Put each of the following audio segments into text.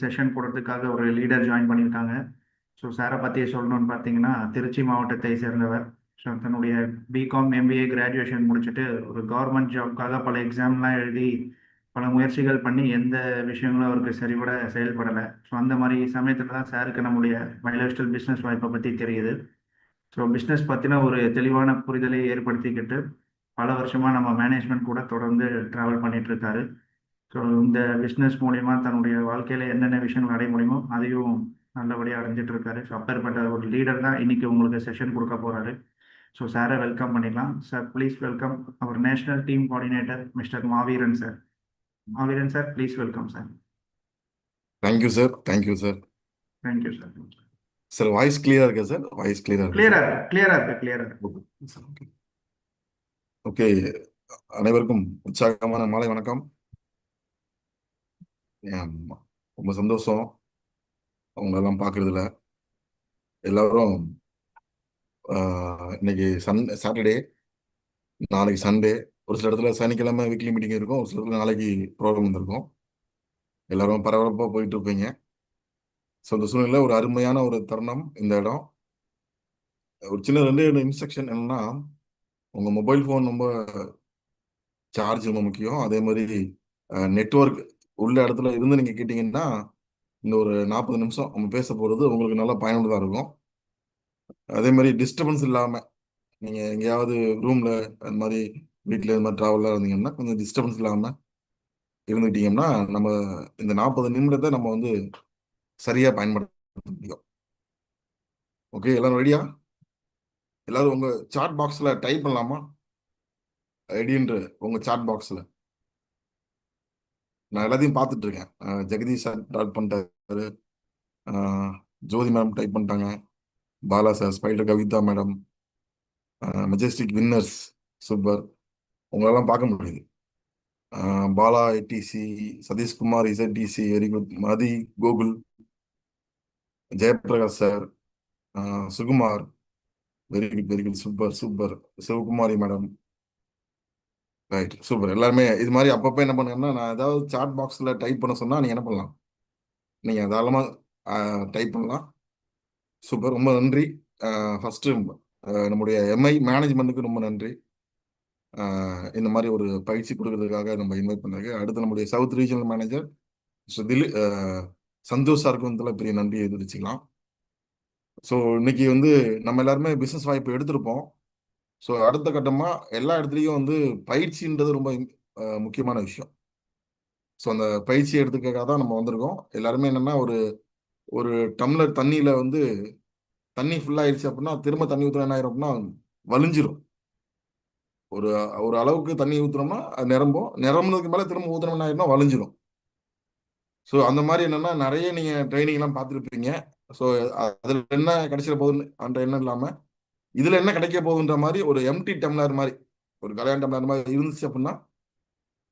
Session போடுறதுக்காக ஒரு leader join பண்ணியிருக்காங்க. ஸோ சாரை பற்றி சொல்லணும்னு பார்த்தீங்கன்னா, திருச்சி மாவட்டத்தை சேர்ந்தவர். ஸோ தன்னுடைய பிகாம் எம்பிஏ கிராஜுவேஷன் முடிச்சுட்டு ஒரு கவர்மெண்ட் ஜாப்க்காக பல எக்ஸாம்லாம் எழுதி பல முயற்சிகள் பண்ணி எந்த விஷயங்களும் அவருக்கு சரிபட செயல்படலை. ஸோ அந்த மாதிரி சமயத்தில் தான் சாருக்கு நம்முடைய பயோலஜிக்கல் பிஸ்னஸ் வாய்ப்பை பற்றி தெரியுது. ஸோ பிஸ்னஸ் பற்றின ஒரு தெளிவான புரிதலை ஏற்படுத்திக்கிட்டு பல வருஷமாக நம்ம மேனேஜ்மெண்ட் கூட தொடர்ந்து ட்ராவல் பண்ணிட்டு இருக்காரு. ஸோ இந்த பிஸ்னஸ் மூலயமா தன்னுடைய வாழ்க்கையில் என்னென்ன விஷயங்கள் அடைய முடியுமோ அதையும் நல்லபடியாக அடைஞ்சிட்டு இருக்காரு. ஸோ அப்பேற்பட்ட ஒரு லீடர் தான் இன்னைக்கு உங்களுக்கு செஷன் கொடுக்க போறாரு. ஸோ சாரை வெல்கம் பண்ணிடலாம். சார் ப்ளீஸ் வெல்கம் அவர் national team coordinator mister Maveeran sir. Maveeran sir please welcome sir. Thank you sir. Thank you sir. Thank you sir. Sir voice கிளியரா இருக்கா சார்? வாய்ஸ் கிளியரா இருக்கா கிளியரா சார்? இருக்கு, கிளியரா இருக்கு, கிளியரா இருக்கு. Okay sir. ஓகே. ஓகே, அனைவருக்கும் உற்சாகமான மாலை வணக்கம். ஆமா, ரொம்ப சந்தோஷம் அவங்களெல்லாம் பார்க்கறதுல. எல்லாரும் இன்னைக்கு சாட்டர்டே, நாளைக்கு சண்டே, ஒரு சில இடத்துல சனிக்கிழமை வீக்லி மீட்டிங் இருக்கும், ஒரு சில இடத்துல நாளைக்கு ப்ரோக்ராம் வந்திருக்கும். எல்லாரும் பரபரப்பாக போயிட்டு இருப்பீங்க. ஸோ இந்த சூழ்நிலை ஒரு அருமையான ஒரு தருணம் இந்த இடம். ஒரு சின்ன ரெண்டு இன்ஸ்ட்ரக்ஷன் என்னன்னா, உங்கள் மொபைல் ஃபோன் ரொம்ப சார்ஜ் ரொம்ப முக்கியம். அதே மாதிரி நெட்வொர்க் உள்ள இடத்துல இருந்து நீங்கள் கேட்டிங்கன்னா இந்த ஒரு 40 நிமிஷம் நம்ம பேச போகிறது உங்களுக்கு நல்லா பயனுள்ளதாக இருக்கும். அதே மாதிரி டிஸ்டர்பன்ஸ் இல்லாமல் நீங்கள் எங்கேயாவது ரூமில் அந்த மாதிரி வீட்டில் இது மாதிரி ட்ராவலாக இருந்தீங்கன்னா கொஞ்சம் டிஸ்டர்பன்ஸ் இல்லாமல் இருந்துக்கிட்டீங்கன்னா நம்ம இந்த 40 நிமிடத்தை நம்ம வந்து சரியாக பயன்படுத்த முடியும். ஓகே, எல்லாரும் ரெடியா? எல்லாரும் உங்கள் சாட் பாக்ஸில் டைப் பண்ணலாமா? ரெடின்ற உங்கள் சாட் பாக்ஸில் நான் எல்லாத்தையும் பார்த்துட்டு இருக்கேன். ஜெகதீஷ் சார் டைப் பண்ணிட்டாரு, ஜோதி மேம் டைப் பண்ணிட்டாங்க, Bala sir, spider Kavitha madam, majestic winners super, உங்களெல்லாம் பார்க்க முடியுது. Bala ADC, Satishkumar ZTC very good, Mathi Gokul, Jayaprakash sir, Sukumar very good very good super super, Sivakumari madam right super. எல்லாருமே இது மாதிரி அப்பப்போ என்ன பண்ணுங்கன்னா, நான் ஏதாவது சாட் பாக்ஸில் டைப் பண்ண சொன்னால் நீங்கள் என்ன பண்ணலாம், நீங்கள் தாராளமாக டைப் பண்ணலாம். சூப்பர், ரொம்ப நன்றி. ஃபஸ்ட்டு நம்முடைய எம்ஐ மேனேஜ்மெண்ட்டுக்கு ரொம்ப நன்றி. இந்த மாதிரி ஒரு பயிற்சி கொடுக்கறதுக்காக நம்ம இன்வைட் பண்ணதுக்கு. அடுத்து நம்முடைய சவுத் ரீஜனல் மேனேஜர் சந்தோஷ் சாருக்கு வந்து பெரிய நன்றியை தெரிவிச்சுக்கலாம். ஸோ இன்னைக்கு வந்து நம்ம எல்லாருமே பிஸ்னஸ் வாய்ப்பு எடுத்திருப்போம். ஸோ அடுத்த கட்டமாக எல்லா இடத்துலையும் வந்து பயிற்சின்றது ரொம்ப முக்கியமான விஷயம். ஸோ அந்த பயிற்சி எடுத்துக்காக தான் நம்ம வந்திருக்கோம். எல்லாருமே என்னென்னா ஒரு ஒரு டம்ளர் தண்ணியில் வந்து தண்ணி ஃபுல்லாகிடுச்சு அப்படின்னா திரும்ப தண்ணி ஊற்றினா என்ன ஆயிரும் அப்படின்னா வலிஞ்சிரும். ஒரு ஒரு அளவுக்கு தண்ணி ஊற்றுனோம்னா அது நிரம்புனதுக்கு மேலே திரும்ப ஊற்றினோம்னா ஆயிரும்னா வலிஞ்சிரும். ஸோ அந்த மாதிரி என்னென்னா நிறைய நீங்கள் ட்ரைனிங்லாம் பார்த்துருப்பீங்க. ஸோ அதில் என்ன கிடைச்சிட போகுதுன்னு அந்த எண்ணம் இல்லாமல் இதில் என்ன கிடைக்க போகுதுன்ற மாதிரி ஒரு எம்டி டம்ளர் மாதிரி, ஒரு கல்யாண டம்ளர் மாதிரி இருந்துச்சு அப்படின்னா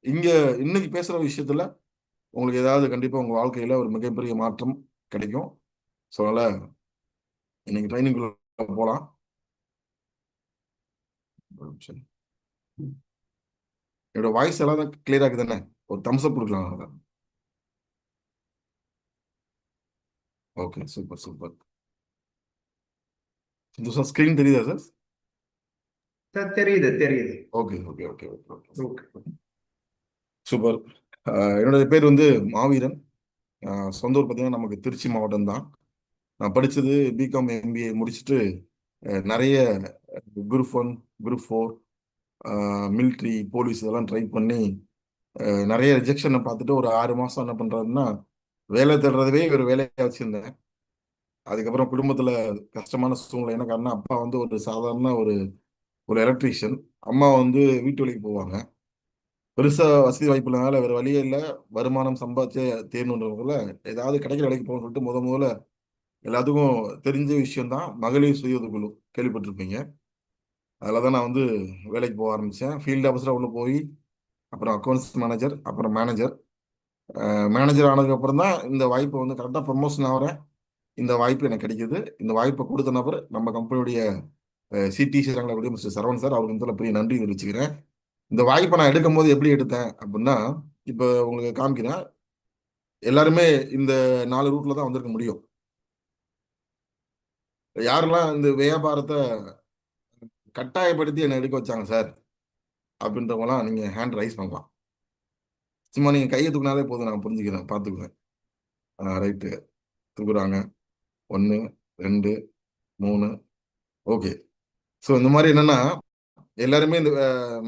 இங்கே இன்னைக்கு பேசுகிற விஷயத்தில் உங்களுக்கு ஏதாவது கண்டிப்பாக உங்கள் வாழ்க்கையில் ஒரு மிகப்பெரிய மாற்றம் கிடைக்கும். ஸோ அதனால் இன்னைக்கு ட்ரைனிங்குள்ள போகலாம். என்னோட வாய்ஸ் எல்லாம் கிளியராக இருக்குது தானே? ஒரு தம்ஸ் அப் கொடுக்கலாம். Okay super super. சந்தோஷம். ஸ்க்ரீன் தெரியுதா சார்? சார் தெரியுது, தெரியுது. Okay okay okay okay okay. Super. என்னுடைய பேர் வந்து மாவீரன். சொந்த ஊர் பார்த்தீங்கன்னா நமக்கு திருச்சி மாவட்டம் தான். நான் படித்தது பிகாம் எம்பிஏ முடிச்சுட்டு நிறைய குரூப் 1 குரூப் 4 மிலிட்ரி போலீஸ் இதெல்லாம் ட்ரை பண்ணி நிறைய ரிஜெக்ஷனை பார்த்துட்டு ஒரு 6 மாதம் என்ன பண்ணுறதுன்னா வேலை தேடுறதவே ஒரு வேலையாக வச்சுருந்தேன். அதுக்கப்புறம் குடும்பத்தில் கஷ்டமான சூழ்நிலை. என்ன காரணம், அப்பா வந்து ஒரு சாதாரண ஒரு ஒரு எலக்ட்ரீஷியன், அம்மா வந்து வீட்டு வேலைக்கு போவாங்க. பெருசாக வசதி வாய்ப்பு இல்லைனால வேறு வழியே இல்லை, வருமானம் சம்பாதிச்சே தேரணுன்றவங்கள ஏதாவது கிடைக்கிற வேலைக்கு போகணும்னு சொல்லிட்டு முதல்ல எல்லாத்துக்கும் தெரிஞ்ச விஷயம்தான் மகளிர் சுய உதவிக்குழு, கேள்விப்பட்டிருப்பீங்க. அதில் தான் நான் வந்து வேலைக்கு போக ஆரம்பித்தேன். ஃபீல்டு ஆஃபீஸராக உள்ள போய் அப்புறம் அக்கௌண்ட்ஸ் மேனேஜர், அப்புறம் மேனேஜர். மேனேஜர் ஆனதுக்கப்புறம் தான் இந்த வாய்ப்பை வந்து கரெக்டாக ப்ரமோஷன் ஆகிறேன். இந்த வாய்ப்பு எனக்கு கிடைக்கிது. இந்த வாய்ப்பை கொடுத்த நபர் நம்ம கம்பெனியுடைய சிடிசி கூடிய மிஸ்டர் சரவணன் சார், அவருக்கு வந்து பெரிய நன்றி தெரிவிச்சுக்கிறேன். இந்த வாய்ப்பை நான் எடுக்கும் போது எப்படி எடுத்தேன் அப்படின்னா, இப்போ உங்களுக்கு காமிக்கிறேன். எல்லாருமே இந்த 4 ரூட்ல தான் வந்திருக்க முடியும். யாரெல்லாம் இந்த வியாபாரத்தை கட்டாயப்படுத்தி என்னை எடுக்க வச்சாங்க சார் அப்படின்றவங்களாம் நீங்க ஹேண்ட் ரைஸ் பண்ணலாம். சும்மா நீங்க கையை தூக்குனாலே போதும், நான் புரிஞ்சுக்கிறேன், பார்த்துக்குவேன். ரைட்டு, தூக்குறாங்க. 1 2 3. ஓகே. ஸோ இந்த மாதிரி என்னன்னா எல்லாருமே இந்த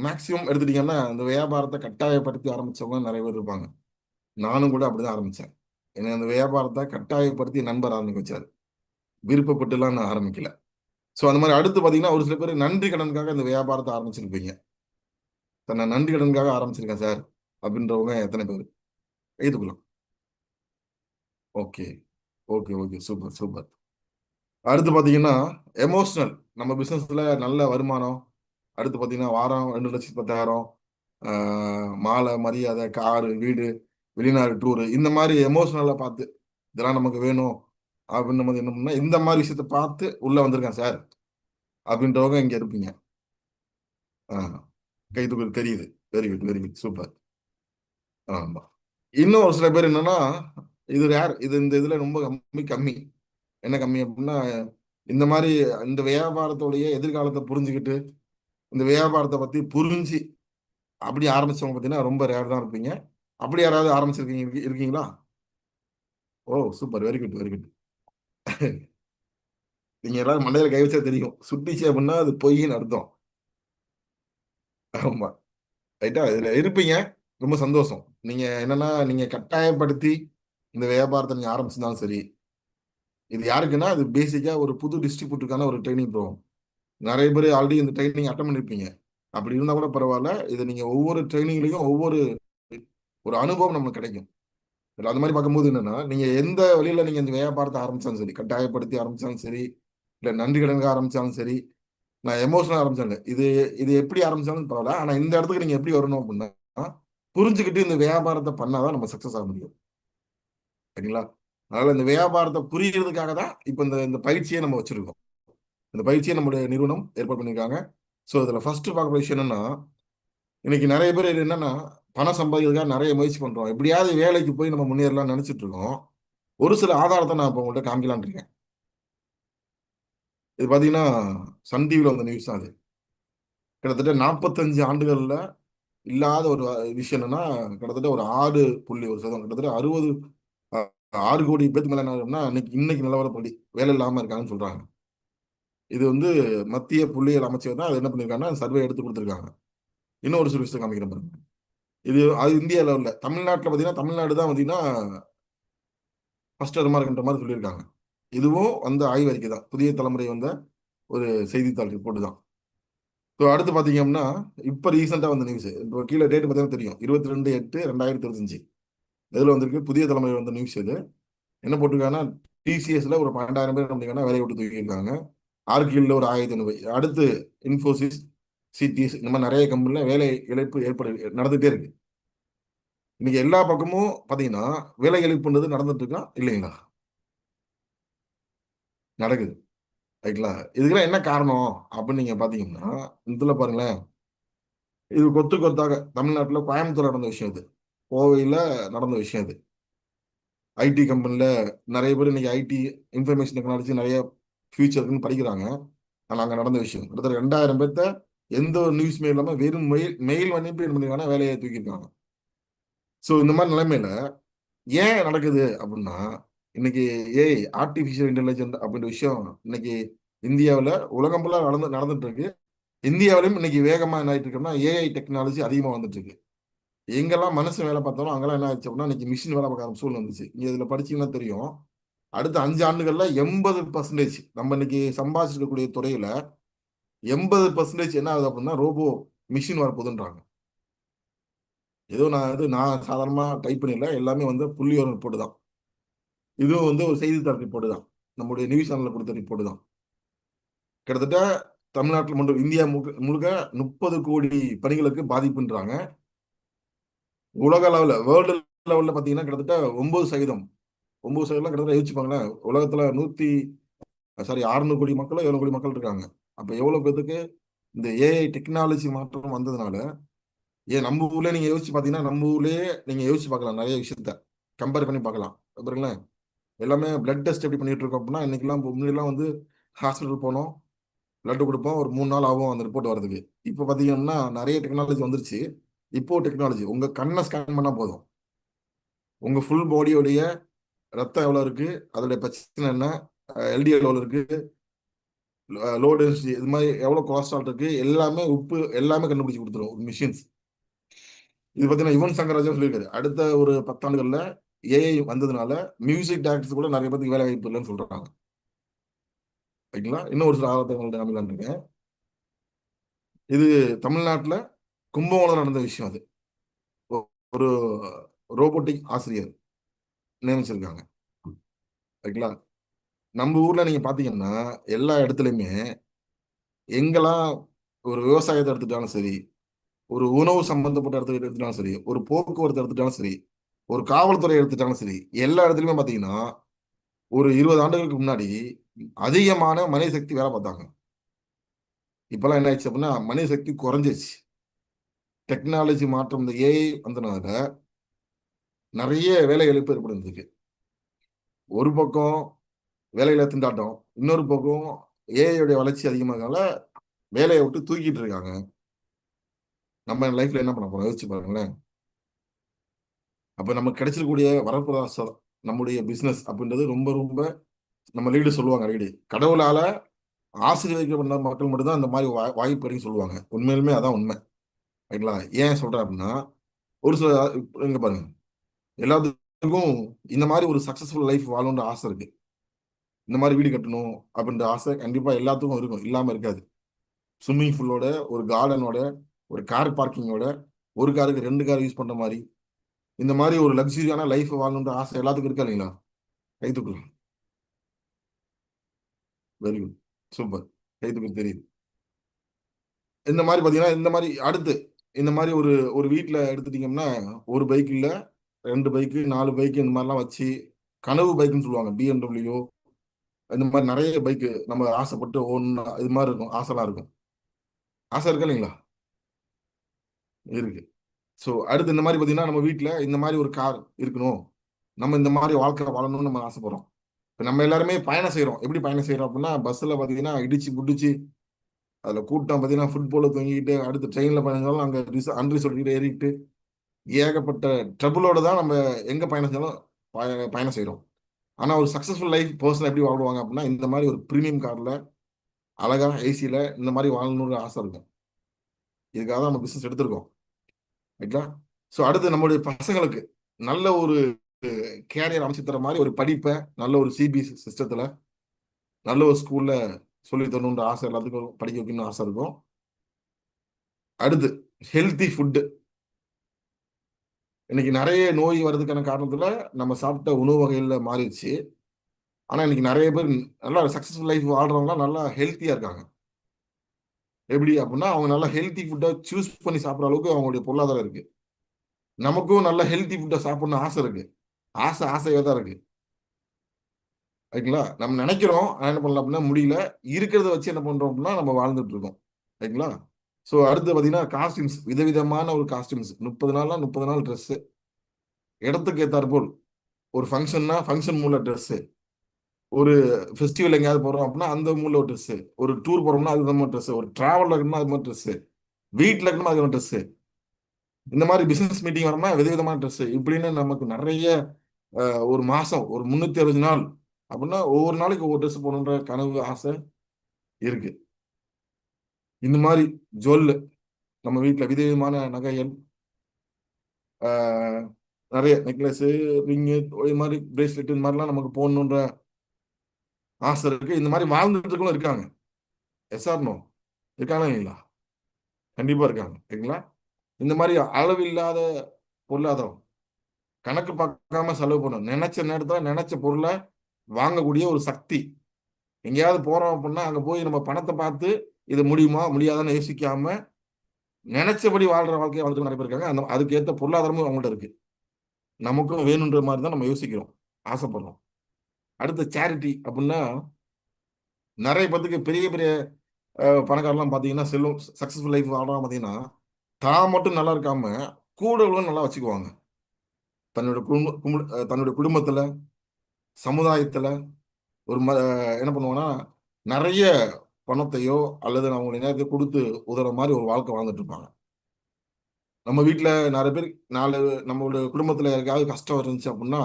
மேக்சிமம் எடுத்துட்டீங்கன்னா இந்த வியாபாரத்தை கட்டாயப்படுத்தி ஆரம்பிச்சவங்க நிறைய பேர் இருப்பாங்க. நானும் கூட அப்படிதான் ஆரம்பிச்சேன். ஏன்னா அந்த வியாபாரத்தை கட்டாயப்படுத்தி நண்பர் ஆரம்பிக்க வச்சாரு. விருப்பப்பட்டுலாம் நான் ஆரம்பிக்கல. ஸோ அந்த மாதிரி அடுத்து பார்த்தீங்கன்னா ஒரு சில பேர் நன்றி கடனுக்காக இந்த வியாபாரத்தை ஆரம்பிச்சிருப்பீங்க. சார் நான் நன்றி கடனுக்காக ஆரம்பிச்சிருக்கேன் சார் அப்படின்றவங்க எத்தனை பேர் எழுதுக்கலாம்? Okay, okay, okay, super, super. அடுத்து பார்த்தீங்கன்னா எமோஷனல், நம்ம பிஸ்னஸ்ல நல்ல வருமானம். அடுத்து பார்த்தீங்கன்னா வாரம் 2,10,000, மாலை, மரியாதை, காரு, வீடு, வெளிநாடு டூரு, இந்த மாதிரி எமோஷனலை பார்த்து இதெல்லாம் நமக்கு வேணும் அப்படின்ற மாதிரி என்ன பண்ணா இந்த மாதிரி விஷயத்த பார்த்து உள்ள வந்திருக்கேன் சார் அப்படின்றவங்க இங்க இருப்பீங்க. கை தூக்கு தெரியுது. Very good, very good, super. ஆமா. இன்னும் ஒரு சில பேர் என்னன்னா இது ரேர், இது இந்த இதுல ரொம்ப கம்மி கம்மி. என்ன கம்மி அப்படின்னா இந்த மாதிரி இந்த வியாபாரத்தோடைய எதிர்காலத்தை புரிஞ்சுக்கிட்டு இந்த வியாபாரத்தை பத்தி புரிஞ்சு அப்படி ஆரம்பிச்சவங்க பார்த்தீங்கன்னா ரொம்ப ரேர் தான் இருப்பீங்க. அப்படி யாராவது ஆரம்பிச்சிருக்கீங்க இருக்கீங்களா? Oh super, very good, very good. நீங்க எல்லாரும் மண்டையில கை வச்சா தெரியும், சுட்டிச்சு அப்படின்னா அது பொய்ன்னு அர்த்தம். ஆமா, ரைட்டா, இதுல இருப்பீங்க. ரொம்ப சந்தோஷம். நீங்க என்னன்னா நீங்க கட்டாயப்படுத்தி இந்த வியாபாரத்தை நீங்க ஆரம்பிச்சிருந்தாலும் சரி, இது யாருக்குன்னா அது பேசிக்கா ஒரு புது டிஸ்ட்ரிபியூட்டருக்கான ஒரு ட்ரைனிங் ப்ரோக்ராம். நிறைய பேர் ஆல்ரெடி இந்த ட்ரைனிங் அட்டன் பண்ணிருப்பீங்க. அப்படி இருந்தா கூட பரவாயில்ல, இது நீங்க ஒவ்வொரு ட்ரைனிங்லயும் ஒவ்வொரு ஒரு அனுபவம் நமக்கு கிடைக்கும். அந்த மாதிரி பார்க்கும்போது என்னன்னா நீங்க எந்த வழியில நீங்க இந்த வியாபாரத்தை ஆரம்பிச்சாலும் சரி, கட்டாயப்படுத்தி ஆரம்பிச்சாலும் சரி, இல்ல நன்றி கடனுக்கு ஆரம்பிச்சாலும் சரி, நான் எமோஷனல் ஆரம்பிச்சாலும் இது இது எப்படி ஆரம்பிச்சாலும் பரவாயில்ல. ஆனா இந்த இடத்துக்கு நீங்க எப்படி வரணும் அப்படின்னா புரிஞ்சுக்கிட்டு இந்த வியாபாரத்தை பண்ணாதான் நம்ம சக்சஸ் ஆக முடியும். சரிங்களா? அதனால இந்த வியாபாரத்தை புரியறதுக்காக தான் இப்ப இந்த இந்த பயிற்சியை நம்ம வச்சிருக்கோம். இந்த பயிற்சியை நம்முடைய நிறுவனம் ஏற்பாடு பண்ணியிருக்காங்க. ஸோ இதுல ஃபர்ஸ்ட் பார்க்குற விஷயம் என்னன்னா இன்னைக்கு நிறைய பேர் என்னன்னா பணம் சம்பாதிக்கிறதுக்காக நிறைய முயற்சி பண்றோம். எப்படியாவது வேலைக்கு போய் நம்ம முன்னேறலாம்னு நினைச்சிட்டு இருக்கோம். ஒரு சில ஆதாரத்தை நான் இப்போ உங்கள்கிட்ட காமிக்கலான்னு இருக்கேன். இது பாத்தீங்கன்னா சன் டிவில வந்த நியூஸ் தான் அது. கிட்டத்தட்ட 45 ஆண்டுகள்ல இல்லாத ஒரு விஷயம் என்னன்னா கிட்டத்தட்ட ஒரு 6.1%, கிட்டத்தட்ட 6 கோடி பேருக்கு மேல என்ன இன்னைக்கு நிலவரப்படி வேலை இல்லாம இருக்காங்கன்னு சொல்றாங்க. இது வந்து மத்திய புள்ளியியல் அமைச்சர் தான் அது என்ன பண்ணிருக்காங்கன்னா சர்வே எடுத்து கொடுத்துருக்காங்க. இன்னும் ஒரு சில விஷயத்தை காமிக்கிறேன் பாருங்க. இது அது இந்திய லெவல்ல. தமிழ்நாட்டில் பார்த்தீங்கன்னா தமிழ்நாடு தான் பார்த்தீங்கன்னா ஃபர்ஸ்ட் இடமா இருக்குன்ற மாதிரி சொல்லியிருக்காங்க. இதுவும் வந்து ஆய்வறிக்கை தான், புதிய தலைமுறை வந்த ஒரு செய்தித்தாள் ரிப்போர்ட் தான். ஸோ அடுத்து பார்த்தீங்க அப்படின்னா இப்போ ரீசெண்டாக வந்த நியூஸ், இப்போ கீழே டேட் பார்த்தீங்கன்னா தெரியும், 22/8/2025 இதில் வந்திருக்கு புதிய தலைமுறை வந்த நியூஸ். இது என்ன போட்டிருக்காங்கன்னா டிசிஎஸ்ல ஒரு 12,000 பேர் அப்படிங்கன்னா வேலையை விட்டு தூக்கியிருக்காங்க. ஆர்கில்ல ஒரு 1,500. அடுத்து இன்ஃபோசிஸ், சிடிஎஸ், இந்த மாதிரி நிறைய கம்பெனில வேலை இழப்பு நடந்துகிட்டே இருக்கு. இன்னைக்கு எல்லா பக்கமும் பாத்தீங்கன்னா வேலை இழப்புன்றது நடந்துட்டு இருக்கா இல்லைங்களா? நடக்குது, ரைட்ங்களா? இதுக்கெல்லாம் என்ன காரணம் அப்படின்னு நீங்க பாத்தீங்கன்னா இதுல பாருங்களேன். இது கொத்து கொத்தாக தமிழ்நாட்டுல கோயம்புத்தூர் நடந்த விஷயம், இது கோவையில நடந்த விஷயம். இது ஐடி கம்பெனில நிறைய பேர் இன்னைக்கு ஐடி இன்ஃபர்மேஷன் டெக்னாலஜி நிறைய ஃபியூச்சருக்குன்னு படிக்கிறாங்க. ஆனா அங்க நடந்த விஷயம் கிட்டத்தட்ட 2,000 பேர்த்த எந்த ஒரு நியூஸ்மே இல்லாம வெறும் மெயில் அனுப்பி என்ன பண்ணிருக்காங்கன்னா வேலையை தூக்கியிருக்காங்க. ஸோ இந்த மாதிரி நிலைமையில ஏன் நடக்குது அப்படின்னா இன்னைக்கு ஏஐ ஆர்டிபிஷியல் இன்டெலிஜென்ட் அப்படின்ற விஷயம் இன்னைக்கு இந்தியாவில் உலகம் ஃபுல்லாக நடந்துட்டு இருக்கு. இந்தியாவிலும் இன்னைக்கு வேகமா என்ன ஆயிட்டு இருக்குன்னா ஏஐ டெக்னாலஜி அதிகமா வந்துட்டு இருக்கு. எங்கெல்லாம் மனுஷன் வேலை பார்த்தாலும் அங்கெல்லாம் என்ன ஆச்சு அப்படின்னா இன்னைக்கு மிஷின் வேலை பார்க்க சூழ்நிலை வந்துச்சு. நீங்க இதுல படிச்சீங்கன்னா தெரியும், அடுத்த 5 ஆண்டுகள்ல 80% நம்ம இன்னைக்கு சம்பாதிச்சிருக்கக்கூடிய துறையில 80% என்ன ஆகுது அப்படின்னா ரோபோ மிஷின் வரப்போகுதுன்றாங்க. ஏதோ நான் சாதாரணமா டைப் பண்ணிடல, எல்லாமே வந்து புள்ளிவிவரம் ரிப்போர்ட் தான். இதுவும் வந்து ஒரு செய்தித்தாள் ரிப்போர்ட் தான், நம்முடைய நியூஸ் சேனல்ல கொடுத்த ரிப்போர்ட் தான். கிட்டத்தட்ட தமிழ்நாட்டில் மட்டும் இந்தியா முழுக்க 30 கோடி பணிகளுக்கு பாதிப்புன்றாங்க. உலக அளவில் வேர்ல்டு லெவலில் பார்த்தீங்கன்னா கிட்டத்தட்ட 9%. 9% கிட்டத்தட்ட யோசிச்சுப்பாங்களேன். உலகத்துல 600 கோடி மக்களோ 700 கோடி மக்கள் இருக்காங்க. அப்ப எவ்வளவு பேருக்கு இந்த ஏஐ டெக்னாலஜி மாற்றம் வந்ததுனால, ஏன் நம்ம ஊர்ல நீங்க யோசிச்சு பாத்தீங்கன்னா நம்ம ஊர்லயே நீங்க யோசிச்சு பார்க்கலாம் நிறைய விஷயத்த. கம்பேர் பண்ணி பார்க்கலாம். பாருங்களேன், எல்லாமே பிளட் டெஸ்ட் எப்படி பண்ணிட்டு இருக்கோம் அப்படின்னா, இன்னைக்கெல்லாம் முன்னாடிலாம் வந்து ஹாஸ்பிட்டல் போனோம், பிளட் கொடுப்போம், ஒரு 3 நாள் ஆகும் அந்த ரிப்போர்ட் வரதுக்கு. இப்போ பார்த்தீங்கன்னா நிறைய டெக்னாலஜி வந்துருச்சு. இப்போ டெக்னாலஜி உங்க கண்ணை ஸ்கேன் பண்ணா போதும், உங்க ஃபுல் பாடியோடைய ரத்தம் எவ்வளவு இருக்கு, அதோடைய பிரச்சனை என்ன, எல்டிஎல் எவ்வளவு இருக்கு, லோ டென்சிட்டி, இது மாதிரி எவ்வளவு கொலஸ்ட்ரால் இருக்கு, எல்லாமே உப்பு எல்லாமே கண்டுபிடிச்சு கொடுத்துரும் மிஷின்ஸ். இது பார்த்தீங்கன்னா யுவன் சங்கர் ராஜா சொல்லியிருக்காரு, அடுத்த ஒரு 10 ஆண்டுகள்ல ஏஐ வந்ததுனால மியூசிக் டைரக்டர்ஸ் கூட நிறைய பேருக்கு வேலை வாய்ப்பு இல்லைன்னு சொல்றாங்க. ஓகேங்களா, இன்னும் ஒரு சில ஆதாரத்தை உங்கள்ட்ட நம்பலான் இருக்கேன். இது தமிழ்நாட்டில் கும்பகோணம் நடந்த விஷயம். அது ஒரு ரோபோட்டிக் ஆசிரியர் நியமிச்சிருக்காங்க. ஓகேங்களா, நம்ம ஊர்ல நீங்க பாத்தீங்கன்னா எல்லா இடத்துலையுமே எங்கெல்லாம் ஒரு விவசாயத்தை எடுத்துட்டாலும் சரி, ஒரு உணவு சம்பந்தப்பட்ட இடத்துல எடுத்துட்டாலும் சரி, ஒரு போக்குவரத்து எடுத்துட்டாலும் சரி, ஒரு காவல்துறை எடுத்துட்டாலும் சரி, எல்லா இடத்துலையுமே பாத்தீங்கன்னா ஒரு 20 ஆண்டுகளுக்கு முன்னாடி அதிகமான மனித சக்தி வேலை பார்த்தாங்க. இப்பெல்லாம் என்ன ஆயிடுச்சு அப்படின்னா மனித சக்தி குறைஞ்சிருச்சு. டெக்னாலஜி மாற்றம், இந்த ஏஐ வந்தனால நிறைய வேலை இழப்பு ஏற்படுறதுக்கு. ஒரு பக்கம் வேலையில திண்டாட்டம், இன்னொரு பக்கம் ஏஐயோட வளர்ச்சி அதிகமாகனால வேலையை விட்டு தூக்கிட்டு இருக்காங்க. நம்ம லைஃப்ல என்ன பண்ண போறோம் யோசிச்சு பாருங்களேன். அப்ப நமக்கு கிடைச்சிருக்கக்கூடிய வரப்பிரசாதம் நம்முடைய பிசினஸ் அப்படின்றது ரொம்ப ரொம்ப, நம்ம லீடு சொல்லுவாங்க அடிக்கடி, கடவுளால ஆசீர்வதிக்கப்பட்ட மக்கள் மட்டும்தான் அந்த மாதிரி வாய்ப்பு இருக்குன்னு சொல்லுவாங்க. உண்மையிலுமே அதான் உண்மை. ரைங்களா, ஏன் சொல்றேன் அப்படின்னா, ஒரு சில இங்க பாருங்க, எல்லாத்துக்கும் இந்த மாதிரி ஒரு சக்சஸ்ஃபுல் லைஃப் வாழணுன்ற ஆசை இருக்கு. இந்த மாதிரி வீடு கட்டணும் அப்படின்ற ஆசை கண்டிப்பா எல்லாத்துக்கும் இருக்கும், இல்லாம இருக்காது. ஸ்விம்மிங் பூலோட, ஒரு கார்டனோட, ஒரு கார் பார்க்கிங்கோட, ஒரு காருக்கு 2 கார் யூஸ் பண்ற மாதிரி, இந்த மாதிரி ஒரு லக்ஸரியான லைஃப் வாழணுன்ற ஆசை எல்லாத்துக்கும் இருக்கா இல்லைங்களா? கை தூக்கலாம். வெரி குட், சூப்பர், கை தூக்க தெரியுது. இந்த மாதிரி பாத்தீங்கன்னா, இந்த மாதிரி அடுத்து இந்த மாதிரி ஒரு ஒரு வீட்டில் எடுத்துட்டீங்கன்னா, ஒரு பைக் இல்ல, 2 பைக்கு, 4 பைக்கு, இந்த மாதிரிலாம் வச்சு கனவு பைக்குன்னு சொல்லுவாங்க, பிஎம்டபிள்யூ, இந்த மாதிரி நிறைய பைக்கு நம்ம ஆசைப்பட்டு ஒன்று இது மாதிரி இருக்கும், ஆசைலாம் இருக்கும். ஆசை இருக்கா இல்லைங்களா? இருக்கு. ஸோ அடுத்து இந்த மாதிரி பார்த்தீங்கன்னா, நம்ம வீட்டில் இந்த மாதிரி ஒரு கார் இருக்கணும், நம்ம இந்த மாதிரி வாழ்க்கை வாழணும்னு நம்ம ஆசைப்படுறோம். இப்போ நம்ம எல்லாருமே பயணம் செய்கிறோம். எப்படி பயணம் செய்கிறோம் அப்படின்னா, பஸ்ஸில் பார்த்தீங்கன்னா இடிச்சு புடிச்சு, அதில் கூட்டம் பார்த்தீங்கன்னா ஃபுட்பாலில் தொங்கிட்டு, அடுத்து ட்ரெயினில் பயணிச்சாலும் அங்கே அன்ரிசர்வ்டு ஏறிட்டு, ஏகப்பட்ட ட்ரபுளோட தான் நம்ம எங்கே பயணம் செஞ்சாலும் பயணம் செய்கிறோம். ஆனால் ஒரு சக்ஸஸ்ஃபுல் லைஃப் பர்சன் எப்படி வாழ்வாங்க அப்படின்னா, இந்த மாதிரி ஒரு ப்ரீமியம் காரில் அழகா ஏசியில் இந்த மாதிரி வாழணும்னு ஆசை இருக்கும். இதுக்காக தான் நம்ம பிஸ்னஸ் எடுத்திருக்கோம். ரைட்டா? ஸோ அடுத்து நம்மளுடைய பசங்களுக்கு நல்ல ஒரு கேரியர் அமைச்சு தர மாதிரி ஒரு படிப்பை நல்ல ஒரு சிபிஎஸ்சி சிஸ்டத்தில் நல்ல ஒரு ஸ்கூல்ல சொல்லி தரணுன்ற ஆசை எல்லாத்துக்கும், படிக்க வைக்கணும்னு ஆசை இருக்கும். அடுத்து ஹெல்த்தி ஃபுட்டு. இன்னைக்கு நிறைய நோய் வர்றதுக்கான காரணத்துல நம்ம சாப்பிட்ட உணவு வகைகளில் மாறிடுச்சு. ஆனால் இன்னைக்கு நிறைய பேர் நல்லா சக்ஸஸ்ஃபுல் லைஃப் வாழ்றவங்க நல்லா ஹெல்த்தியா இருக்காங்க. எப்படி அப்படின்னா, அவங்க நல்லா ஹெல்த்தி ஃபுட்டை சூஸ் பண்ணி சாப்பிட்ற அளவுக்கு அவங்களுடைய பொருளாதாரம் இருக்கு. நமக்கும் நல்ல ஹெல்த்தி ஃபுட்டை சாப்பிடணும்னு ஆசை இருக்கு. ஆசை ஆசையாக தான் இருக்கு. ரைட்டுங்களா, நம்ம நினைக்கிறோம் என்ன பண்ணலாம் அப்படின்னா முடியல, இருக்கிறத வச்சு என்ன பண்றோம் அப்படின்னா நம்ம வாழ்ந்துட்டு இருக்கோம். ரைட்டுங்களா. ஸோ அடுத்து பார்த்தீங்கன்னா காஸ்டியூம்ஸ், விதவிதமான ஒரு காஸ்டியூம்ஸ், 30 நாள்னா 30 நாள் ட்ரெஸ்ஸு, இடத்துக்கு ஏற்றாற்போல். ஒரு ஃபங்க்ஷன்னா ஃபங்க்ஷன் மூல ட்ரெஸ்ஸு, ஒரு ஃபெஸ்டிவல் எங்கேயாவது போகிறோம் அப்படின்னா அந்த மூல ஒரு ட்ரெஸ்ஸு, ஒரு டூர் போகிறோம்னா அது மாதிரி ட்ரெஸ்ஸு, ஒரு ட்ராவலில் இருக்கணும்னா அது மாதிரி ட்ரெஸ்ஸு, வீட்டில் இருக்கணுமா அது மாதிரி ட்ரெஸ்ஸு, இந்த மாதிரி பிசினஸ் மீட்டிங் வரணும்னா விதவிதமான ட்ரெஸ்ஸு, இப்படின்னு நமக்கு நிறைய ஒரு மாதம் ஒரு 360 நாள் அப்படின்னா ஒவ்வொரு நாளைக்கு ஒவ்வொரு ட்ரெஸ் போகணுன்ற கனவு ஆசை இருக்கு. இந்த மாதிரி ஜுவல், நம்ம வீட்டில் விதவிதமான நகைகள், நிறைய நெக்லஸு, ரிங்கு, இது மாதிரி பிரேஸ்லெட், இந்த மாதிரிலாம் நமக்கு போடணுன்ற ஆசை இருக்கு. இந்த மாதிரி வாழ்ந்துட்டு இருக்கவங்களும் இருக்காங்க. Yes or no? இருக்காங்க இல்லைங்களா? கண்டிப்பா இருக்காங்க. சரிங்களா. இந்த மாதிரி அளவில்லாத பொருளாதாரம், கணக்கு பார்க்காம செலவு பண்ணணும், நினைச்ச நேரத்துல நினைச்ச பொருளை வாங்கக்கூடிய ஒரு சக்தி. எங்கேயாவது போறோம் அப்படின்னா அங்க போய் நம்ம பணத்தை பார்த்து இது முடியுமா முடியாதான்னு யோசிக்காம நினைச்சபடி வாழ்ற வாழ்க்கையை வாழ்க்கை நிறைய பேர் இருக்காங்க. அந்த அதுக்கு ஏற்ற பொருளாதாரமும் அவங்கள்ட்ட இருக்கு. நமக்கும் வேணுன்ற மாதிரி தான் நம்ம யோசிக்கிறோம், ஆசைப்படுறோம். அடுத்த சேரிட்டி அப்படின்னா, நிறைய பேத்துக்கு பெரிய பெரிய பணக்காரலாம் பார்த்தீங்கன்னா செல்வம் சக்ஸஸ்ஃபுல் லைஃப் வாழ்றவங்க பார்த்தீங்கன்னா தான் மட்டும் நல்லா இருக்காம கூட உள்ளவங்க நல்லா வச்சுக்குவாங்க. தன்னுடைய குடும்பத்துல, சமுதாயத்துல ஒரு என்ன பண்ணுவாங்கன்னா நிறைய பணத்தையோ அல்லது அவங்களுடைய நேரத்தை கொடுத்து உதவுற மாதிரி ஒரு வாழ்க்கை வாழ்ந்துட்டு இருப்பாங்க. நம்ம வீட்டில் நிறைய பேர் நாலு நம்மளோட குடும்பத்தில் யாருக்காவது கஷ்டம் இருந்துச்சு அப்படின்னா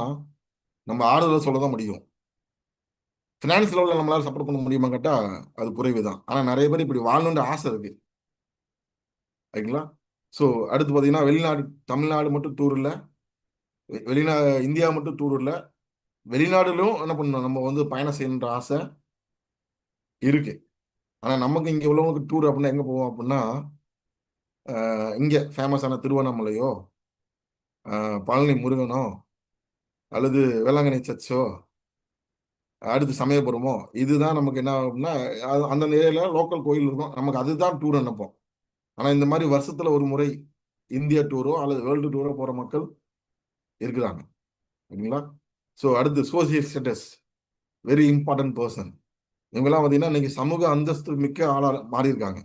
நம்ம ஆறுதலை சொல்ல தான் முடியும். ஃபினான்ஸ் லெவலில் நம்மளால சப்போர்ட் பண்ண முடியுமா கேட்டால் அது குறைவு தான். ஆனால் நிறைய பேர் இப்படி வாழணுன்ற ஆசை இருக்கு. ரைட்டுங்களா? ஸோ அடுத்து பார்த்தீங்கன்னா வெளிநாடு, தமிழ்நாடு மட்டும் டூர் இல்லை, இந்தியா மட்டும் டூர் இல்லை, வெளிநாடுலும் என்ன பண்ணணும், நம்ம வந்து பயணம் செய்யணுன்ற ஆசை இருக்கு. ஆனால் நமக்கு இங்கே உள்ளவங்களுக்கு டூர் அப்படின்னா எங்கே போவோம் அப்படின்னா இங்கே ஃபேமஸான திருவண்ணாமலையோ பழனி முருகனோ அல்லது வேளாங்கண்ணி சர்ச்சோ அடுத்து சமயபுரமோ இதுதான் நமக்கு என்ன ஆகும்னா அந்த ஏரியாவில் லோக்கல் கோயில் இருக்கும், நமக்கு அதுதான் டூர் நினைப்போம். ஆனால் இந்த மாதிரி வருஷத்தில் ஒரு முறை இந்தியா டூரோ அல்லது வேர்ல்டு டூரோ போகிற மக்கள் இருக்கிறாங்க. சரிங்களா? ஸோ அடுத்து social status, very important person. இவங்கெல்லாம் பார்த்தீங்கன்னா இன்னைக்கு சமூக அந்தஸ்து மிக்க ஆளாக மாறி இருக்காங்க.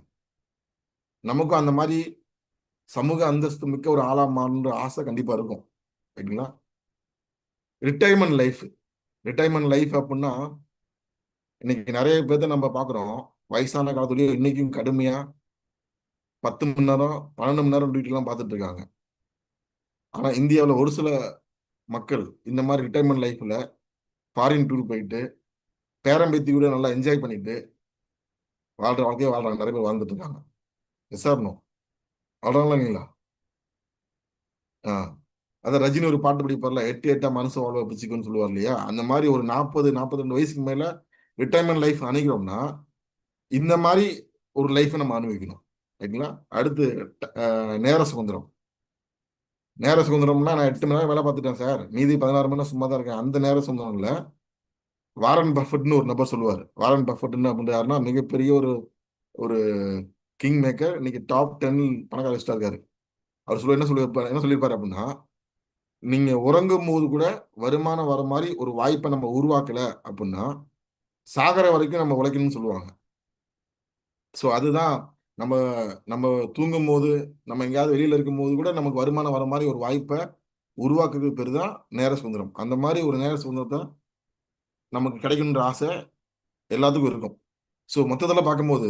நமக்கும் அந்த மாதிரி சமூக அந்தஸ்து மிக்க ஒரு ஆளாக மாறுன்ற ஆசை கண்டிப்பாக இருக்கும். ரைட்டுங்களா? ரிட்டைர்மெண்ட் லைஃப் அப்படின்னா இன்னைக்கு நிறைய பேர்த்த நம்ம பார்க்குறோம், வயசான காலத்துலயும் இன்னைக்கும் கடுமையா 10 மணி நேரம் 12 மணி நேரம் டியூட்டிலாம் பார்த்துட்டு இருக்காங்க. ஆனா இந்தியாவில் ஒரு சில மக்கள் இந்த மாதிரி ரிட்டைர்மெண்ட் லைஃப்ல ஃபாரின் டூர் போயிட்டு பேரம்பேத்தி கூட நல்லா என்ஜாய் பண்ணிட்டு வாழ்ற வாழ்க்கையை வாழ்றாங்க. நிறைய பேர் வாழ்ந்துட்டு இருக்காங்க. Yes or no? வாழ்றாங்களா இல்லைங்களா? அதான் ரஜினி ஒரு பாட்டு படிப்பார்ல, 8 மனசு வாழ்வா பிச்சுக்குன்னு சொல்லுவார் இல்லையா? அந்த மாதிரி ஒரு 40-42 வயசுக்கு மேல ரிட்டைர்மெண்ட் லைஃப் அணுகிறோம்னா இந்த மாதிரி ஒரு லைஃப்பை நம்ம அனுபவிக்கணும். ரைட்டுங்களா? அடுத்து நேர சுதந்திரம்னா நான் 8 மணி நேரம் வேலை பார்த்துட்டேன் சார், மீதி 16 மணி நேரம் சும்மா தான் இருக்கேன். அந்த நேர சுதந்திரம் இல்லை. வாரன் பஃபட்னு ஒரு நபர் சொல்லுவார். வாரன் பஃபட்னு அப்படின்னு யாருன்னா மிகப்பெரிய ஒரு ஒரு கிங் மேக்கர், இன்னைக்கு டாப் 10 பணக்கார லிஸ்டா இருக்காரு. அவர் என்ன சொல்லியிருப்பாரு அப்படின்னா, நீங்க உறங்கும் போது கூட வருமானம் வர மாதிரி ஒரு வாய்ப்பை நம்ம உருவாக்கல அப்படின்னா சாகர வரைக்கும் நம்ம உழைக்கணும்னு சொல்லுவாங்க. ஸோ அதுதான் நம்ம நம்ம தூங்கும் போது, நம்ம எங்கேயாவது வெளியில இருக்கும் போது கூட நமக்கு வருமானம் வர மாதிரி ஒரு வாய்ப்பை உருவாக்குறது பேர் தான் நேர சுதந்திரம். அந்த மாதிரி ஒரு நேர சுதந்திரத்தை நமக்கு கிடைக்கணுன்ற ஆசை எல்லாத்துக்கும் இருக்கும். ஸோ மொத்தத்தில் பார்க்கும்போது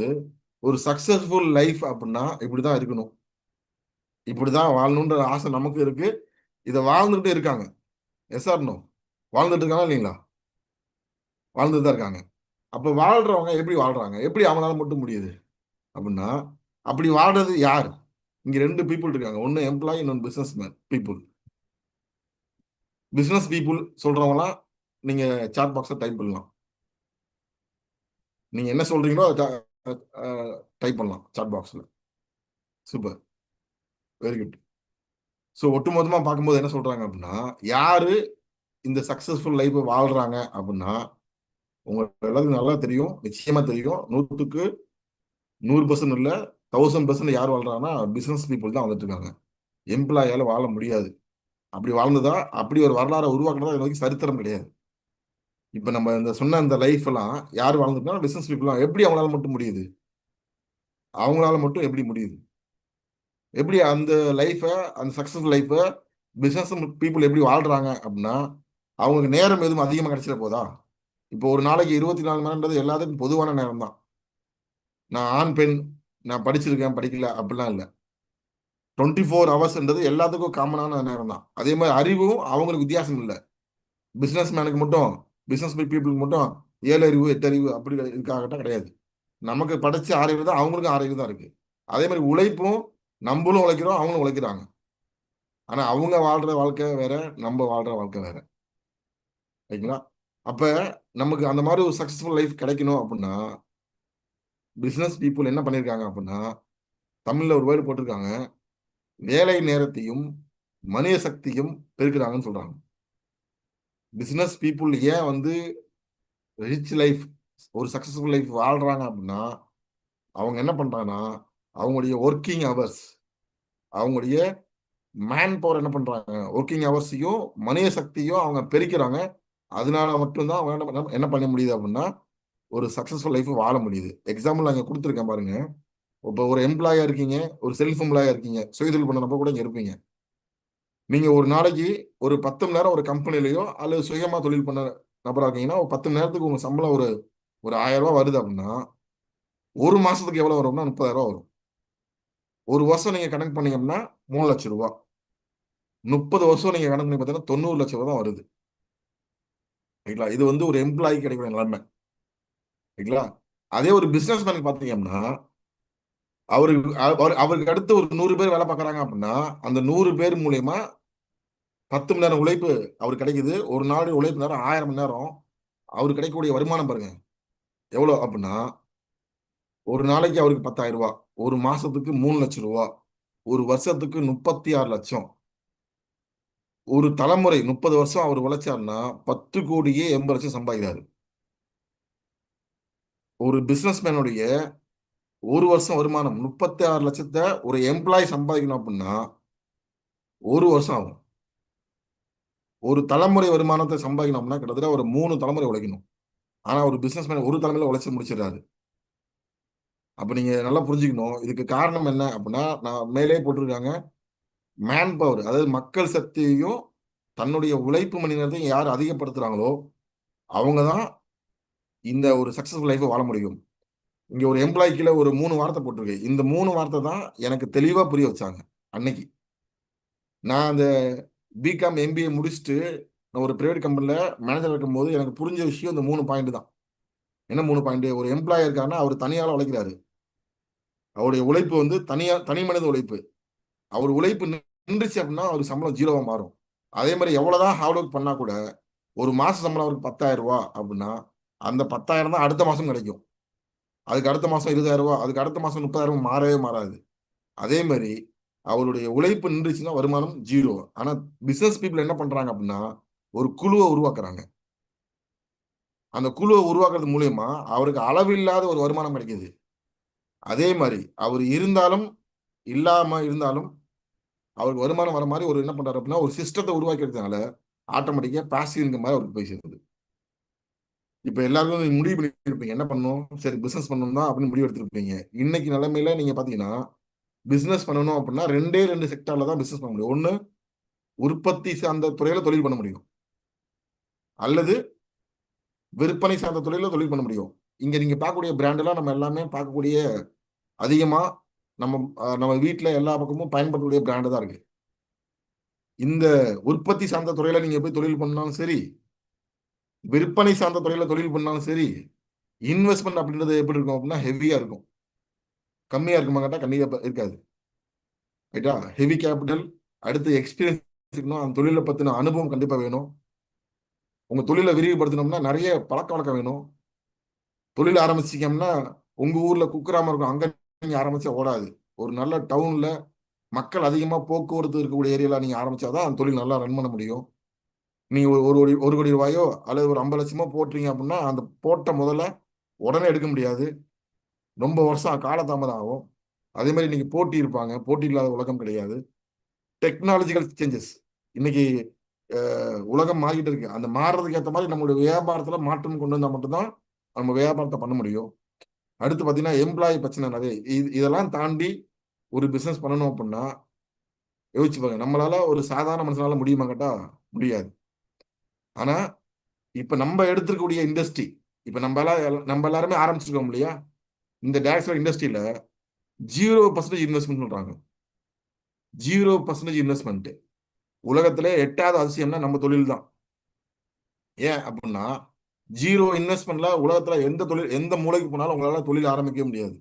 ஒரு சக்சஸ்ஃபுல் லைஃப் அப்படின்னா இப்படிதான் இருக்கணும், இப்படிதான் வாழணுன்ற ஆசை நமக்கு இருக்கு. இதை வாழ்ந்துகிட்டே இருக்காங்க. Yes or no? வாழ்ந்துட்டு இருக்காங்க இல்லைங்களா? வாழ்ந்துட்டு தான் இருக்காங்க. அப்போ வாழ்றவங்க எப்படி வாழ்றாங்க, எப்படி அவங்களால மட்டும் முடியுது அப்படின்னா, அப்படி வாழ்றது யார்? இங்க 2 பீப்புள் இருக்காங்க. ஒன்னு எம்ப்ளாயி, இன்னொன்று business man people. Business people சொல்றவங்களாம் நீங்க சாட் பாக்ஸை டைப் பண்ணலாம். நீங்க என்ன சொல்றீங்களோ அதை டைப் பண்ணலாம் சாட் பாக்ஸ்ல. Super, very good. ஸோ ஒட்டுமொத்தமா பார்க்கும்போது என்ன சொல்றாங்க அப்படின்னா, யாரு இந்த சக்சஸ்ஃபுல் லைஃப் வாழ்றாங்க அப்படின்னா உங்களுக்கு எல்லாத்துக்கும் நல்லா தெரியும், நிச்சயமா தெரியும். 100க்கு 100% இல்லை, 1000% யார் வாழ்றாங்கன்னா பிசினஸ் பீப்புள் தான் வந்துட்டு இருக்காங்க. எம்ப்ளாயால வாழ முடியாது. அப்படி வாழ்ந்ததா, அப்படி ஒரு வரலாறை உருவாக்குனதா நோக்கி சரித்திரம் கிடையாது. இப்ப நம்ம இந்த சொன்ன இந்த லைஃப் எல்லாம் யார் வாழ்ந்துட்டா பிசினஸ் பீப்புள். எப்படி அவங்களால மட்டும் முடியுது? அவங்களால மட்டும் எப்படி முடியுது? எப்படி அந்த லைஃபை, அந்த சக்சஸ்ஃபுல் லைஃபை பிசினஸ் பீப்புள் எப்படி வாழ்றாங்க அப்படின்னா அவங்களுக்கு நேரம் எதுவும் அதிகமாக கிடைச்சிட போதா? இப்போ ஒரு நாளைக்கு 24 மணி நேரம்ன்றது எல்லாத்துக்கும் பொதுவான நேரம் தான். நான் ஆண் பெண், நான் படிச்சிருக்கேன் படிக்கல அப்படிலாம் இல்லை. 24 ஹவர்ஸ்ன்றது எல்லாத்துக்கும் காமனான நேரம் தான். அதே மாதிரி அறிவும் அவங்களுக்கு வித்தியாசம் இல்லை. பிசினஸ் மேனுக்கு மட்டும், பிசினஸ் பீப்புளுக்கு மட்டும் 7 அறிவு 8 அறிவு அப்படி இருக்காகட்டும் கிடையாது. நமக்கு படிச்சு 6 அறிவு தான், அவங்களுக்கும் 6 அறிவு தான் இருக்கு. அதே மாதிரி உழைப்பும், நம்மளும் உழைக்கிறோம், அவங்களும் உழைக்கிறாங்க. ஆனா அவங்க வாழ்ற வாழ்க்கை வேற, நம்ம வாழ்ற வாழ்க்கை வேற. ரைட்டுங்களா? அப்ப நமக்கு அந்த மாதிரி ஒரு சக்சஸ்ஃபுல் லைஃப் கிடைக்கணும் அப்படின்னா பிசினஸ் பீப்புள் என்ன பண்ணியிருக்காங்க அப்படின்னா, தமிழ்ல ஒரு வேர்டு போட்டிருக்காங்க, வேலை நேரத்தையும் மனித சக்தியும் பெருக்கிறாங்கன்னு சொல்றாங்க. பிசினஸ் பீப்புள் ஏன் வந்து ரிச் லைஃப், ஒரு சக்சஸ்ஃபுல் லைஃப் வாழ்றாங்க அப்படின்னா அவங்க என்ன பண்றாங்கன்னா அவங்களுடைய ஒர்க்கிங் ஹவர்ஸ், அவங்களுடைய மேன் பவர் என்ன பண்றாங்க, ஒர்க்கிங் ஹவர்ஸையும் மனித சக்தியும் அவங்க பெருக்கிறாங்க. அதனால மட்டும்தான் அவங்க என்ன பண்ண முடியுது அப்படின்னா ஒரு சக்சஸ்ஃபுல் லைஃப் வாழ முடியுது. எக்ஸாம்பிள் நாங்கள் கொடுத்துருக்கேன் பாருங்க. இப்போ ஒரு எம்ப்ளாயா இருக்கீங்க, ஒரு செல்ஃப் எம்ப்ளாயா இருக்கீங்க, சுயதொழில் பண்ண நபர் கூட இங்க இருப்பீங்க. நீங்க ஒரு நாளைக்கு ஒரு 10 மணி நேரம் ஒரு கம்பெனிலயோ அல்லது சுயமா தொழில் பண்ண நபரா இருக்கீங்கன்னா ஒரு 10 மணி நேரத்துக்கு உங்க சம்பளம் ஒரு ஒரு 1000 ரூபாய் வருது அப்படின்னா ஒரு மாசத்துக்கு எவ்வளவு வரும்னா 30,000 வரும். ஒரு வருஷம் நீங்க கணக்கு பண்ணீங்கன்னா 3 லட்சம் ரூபாய். 30 வருஷம் நீங்க கணக்கு பண்ணி பார்த்தீங்கன்னா 90 லட்சம் ரூபாய் தான் வருது. ரைங்களா? இது வந்து ஒரு எம்ப்ளாயி கிடைக்கிற நிலைமை. ரைங்களா? அதே ஒரு பிசினஸ் மேன் பாத்தீங்கன்னா அவருக்கு அடுத்து ஒரு 100 பேர் வேலை பார்க்கறாங்க அப்படின்னா அந்த 100 பேர் மூலியமா 10 மணி நேரம் உழைப்பு அவர் கிடைக்குது. ஒரு நாள் உழைப்பு நேரம் 1000 மணி நேரம். அவருக்கு கிடைக்கக்கூடிய வருமானம் பாருங்க எவ்வளவு அப்படின்னா ஒரு நாளைக்கு அவருக்கு 10,000 ரூபாய், ஒரு மாசத்துக்கு 3 லட்சம் ரூபாய், ஒரு வருஷத்துக்கு 36 லட்சம். ஒரு தலைமுறை 30 வருஷம் அவர் உழைச்சாருன்னா 10 கோடியே 80 லட்சம் சம்பாதிக்கிறாரு. ஒரு பிசினஸ் மேனுடைய ஒரு வருஷம் வருமானம் 36 லட்சத்தை ஒரு எம்ப்ளாயி சம்பாதிக்கணும் அப்படின்னா ஒரு வருஷம் ஆகும். ஒரு தலைமுறை வருமானத்தை சம்பாதிக்கணும்னா கிட்டத்தட்ட ஒரு 3 தலைமுறை உழைக்கணும். ஆனா ஒரு பிசினஸ் மேன் ஒரு தலைமுறையில உழைச்சு முடிச்சிடறாரு. அப்ப நீங்க நல்லா புரிஞ்சுக்கணும். இதுக்கு காரணம் என்ன அப்படின்னா நான் மேலே போட்டிருக்காங்க மேன் பவர், அதாவது மக்கள் சக்தியையும் தன்னுடைய உழைப்பு மணி நேரத்தையும் யார் அதிகப்படுத்துறாங்களோ அவங்க தான் இந்த ஒரு சக்சஸ்ஃபுல் லைஃபை வாழ முடியும். இங்க ஒரு எம்ப்ளாய் கீழே ஒரு 3 வார்த்தை போட்டிருக்கு. இந்த 3 வார்த்தை தான் எனக்கு தெளிவா புரிய வச்சாங்க அன்னைக்கு. நான் அந்த பிகாம் எம்பிஏ முடிச்சுட்டு நான் ஒரு பிரைவேட் கம்பெனில மேனேஜர் இருக்கும்போது எனக்கு புரிஞ்ச விஷயம் இந்த 3 பாயிண்ட் தான். என்ன 3 பாயிண்ட்? ஒரு எம்ப்ளாயர் இருக்காருன்னா அவர் தனியால உழைக்கிறாரு. அவருடைய உழைப்பு வந்து தனி மனித உழைப்பு. அவர் உழைப்பு நின்றுச்சு அப்படின்னா அவருக்கு சம்பளம் ஜீரோவா மாறும். அதே மாதிரி எவ்வளவுதான் ஹார்ட் ஒர்க் பண்ணா கூட ஒரு மாச சம்பளம் அவருக்கு 10,000 ரூபாய் அப்படின்னா அந்த 10,000 தான் அடுத்த மாசம் கிடைக்கும். அதுக்கு அடுத்த மாசம் 20,000 ரூபாய், அதுக்கு அடுத்த மாசம் 30,000 மாறவே மாறாது. அதே மாதிரி அவருடைய உழைப்பு நின்றுச்சுன்னா வருமானம் ஜீரோ. ஆனா பிசினஸ் பீப்புள் என்ன பண்றாங்க அப்படின்னா ஒரு குழுவை உருவாக்குறாங்க. அந்த குழுவை உருவாக்குறது மூலியமா அவருக்கு அளவில்லாத ஒரு வருமானம் கிடைக்குது. அதே மாதிரி அவர் இருந்தாலும் இல்லாம இருந்தாலும் அவருக்கு வருமானம் வர மாதிரி ஒரு என்ன பண்றாரு அப்படின்னா ஒரு சிஸ்டத்தை உருவாக்கி எடுத்தனால ஆட்டோமேட்டிக்கா பாசிவ் இன்கம் மாதிரி அவருக்கு போய் சேருது. இப்ப எல்லாருக்கும் நீங்க முடிவு பண்ணிருப்பீங்க என்ன பண்ணணும், சரி பிசினஸ் பண்ணணும் தான் அப்படின்னு முடிவு எடுத்திருப்பீங்க. இன்னைக்கு நிலைமையில நீங்க பாத்தீங்கன்னா பிசினஸ் பண்ணணும் அப்படின்னா 2 செக்டார்ல தான் பிசினஸ் பண்ண முடியும். ஒண்ணு உற்பத்தி சார்ந்த துறையில தொழில் பண்ண முடியும், அல்லது விற்பனை சார்ந்த தொழில தொழில் பண்ண முடியும். இங்க நீங்க பார்க்கக்கூடிய பிராண்ட் எல்லாம் நம்ம எல்லாமே பார்க்கக்கூடிய அதிகமா நம்ம வீட்டுல எல்லா பக்கமும் பயன்படுத்தக்கூடிய பிராண்ட் தான் இருக்கு. இந்த உற்பத்தி சார்ந்த துறையில நீங்க போய் தொழில் பண்ணாலும் சரி, விற்பனை சார்ந்த துறையில தொழில் பண்ணாலும் சரி, இன்வெஸ்ட்மெண்ட் அப்படின்றது எப்படி இருக்கும் அப்படின்னா ஹெவியா இருக்கும். கம்மியா இருக்குமா கேட்டா கம்மியா இருக்காது. ரைட்டா? ஹெவி கேபிட்டல், அடுத்து எக்ஸ்பீரியன்ஸ் இருக்கணும். அந்த தொழிலை பத்தின அனுபவம் கண்டிப்பா வேணும். உங்க தொழிலை விரிவுபடுத்தணும்னா நிறைய பழக்க வழக்கம் வேணும். தொழில் ஆரம்பிச்சிங்கன்னா உங்க ஊர்ல குக்கிராமம் இருக்கும், அங்க நீங்க ஆரம்பிச்சா ஓடாது. ஒரு நல்ல டவுன்ல மக்கள் அதிகமா போக்குவரத்து இருக்கக்கூடிய ஏரியால நீங்க ஆரம்பிச்சாதான் அந்த தொழில் நல்லா ரன் பண்ண முடியும். நீங்க ஒரு கோடி ரூபாயோ அல்லது ஒரு 50 லட்சமோ போட்டுறீங்க அப்படின்னா அந்த போட்ட முதல்ல உடனே எடுக்க முடியாது. ரொம்ப வருஷம் காலதாமதம் ஆகும். அதே மாதிரி இன்னைக்கு போட்டி இருப்பாங்க, போட்டி இல்லாத உலகம் கிடையாது. டெக்னாலஜிக்கல் சேஞ்சஸ் இன்னைக்கு உலகம் மாறிக்கிட்டு இருக்கு. அந்த மாறுறதுக்கு ஏற்ற மாதிரி நம்மளுடைய வியாபாரத்துல மாற்றம் கொண்டு வந்தா மட்டும்தான் நம்ம வியாபாரத்தை பண்ண முடியும். அடுத்து பாத்தீங்கன்னா எம்ப்ளாயி பிரச்சனை நிறைய. இதெல்லாம் தாண்டி ஒரு பிசினஸ் பண்ணணும் அப்படின்னா யோசிச்சு பாருங்க, நம்மளால ஒரு சாதாரண மனுஷனால முடியுமா கேட்டா முடியாது. ஆனா இப்ப நம்ம எடுத்துக்கூடிய இண்டஸ்ட்ரி, இப்ப நம்ம எல்லாருமே ஆரம்பிச்சிருக்கோம் இல்லையா? இந்த டேரக்டர் இண்டஸ்ட்ரியில 0% இன்வெஸ்ட்மெண்ட் பண்றாங்க. 0% இன்வெஸ்ட்மெண்ட். உலகத்திலே 8வது அதிசயம்னா நம்ம தொழில் தான். ஏன் அப்படின்னா 0 இன்வெஸ்ட்மெண்ட்ல உலகத்துல எந்த மூலைக்கு போனாலும் உங்களால தொழில் ஆரம்பிக்க முடியாது.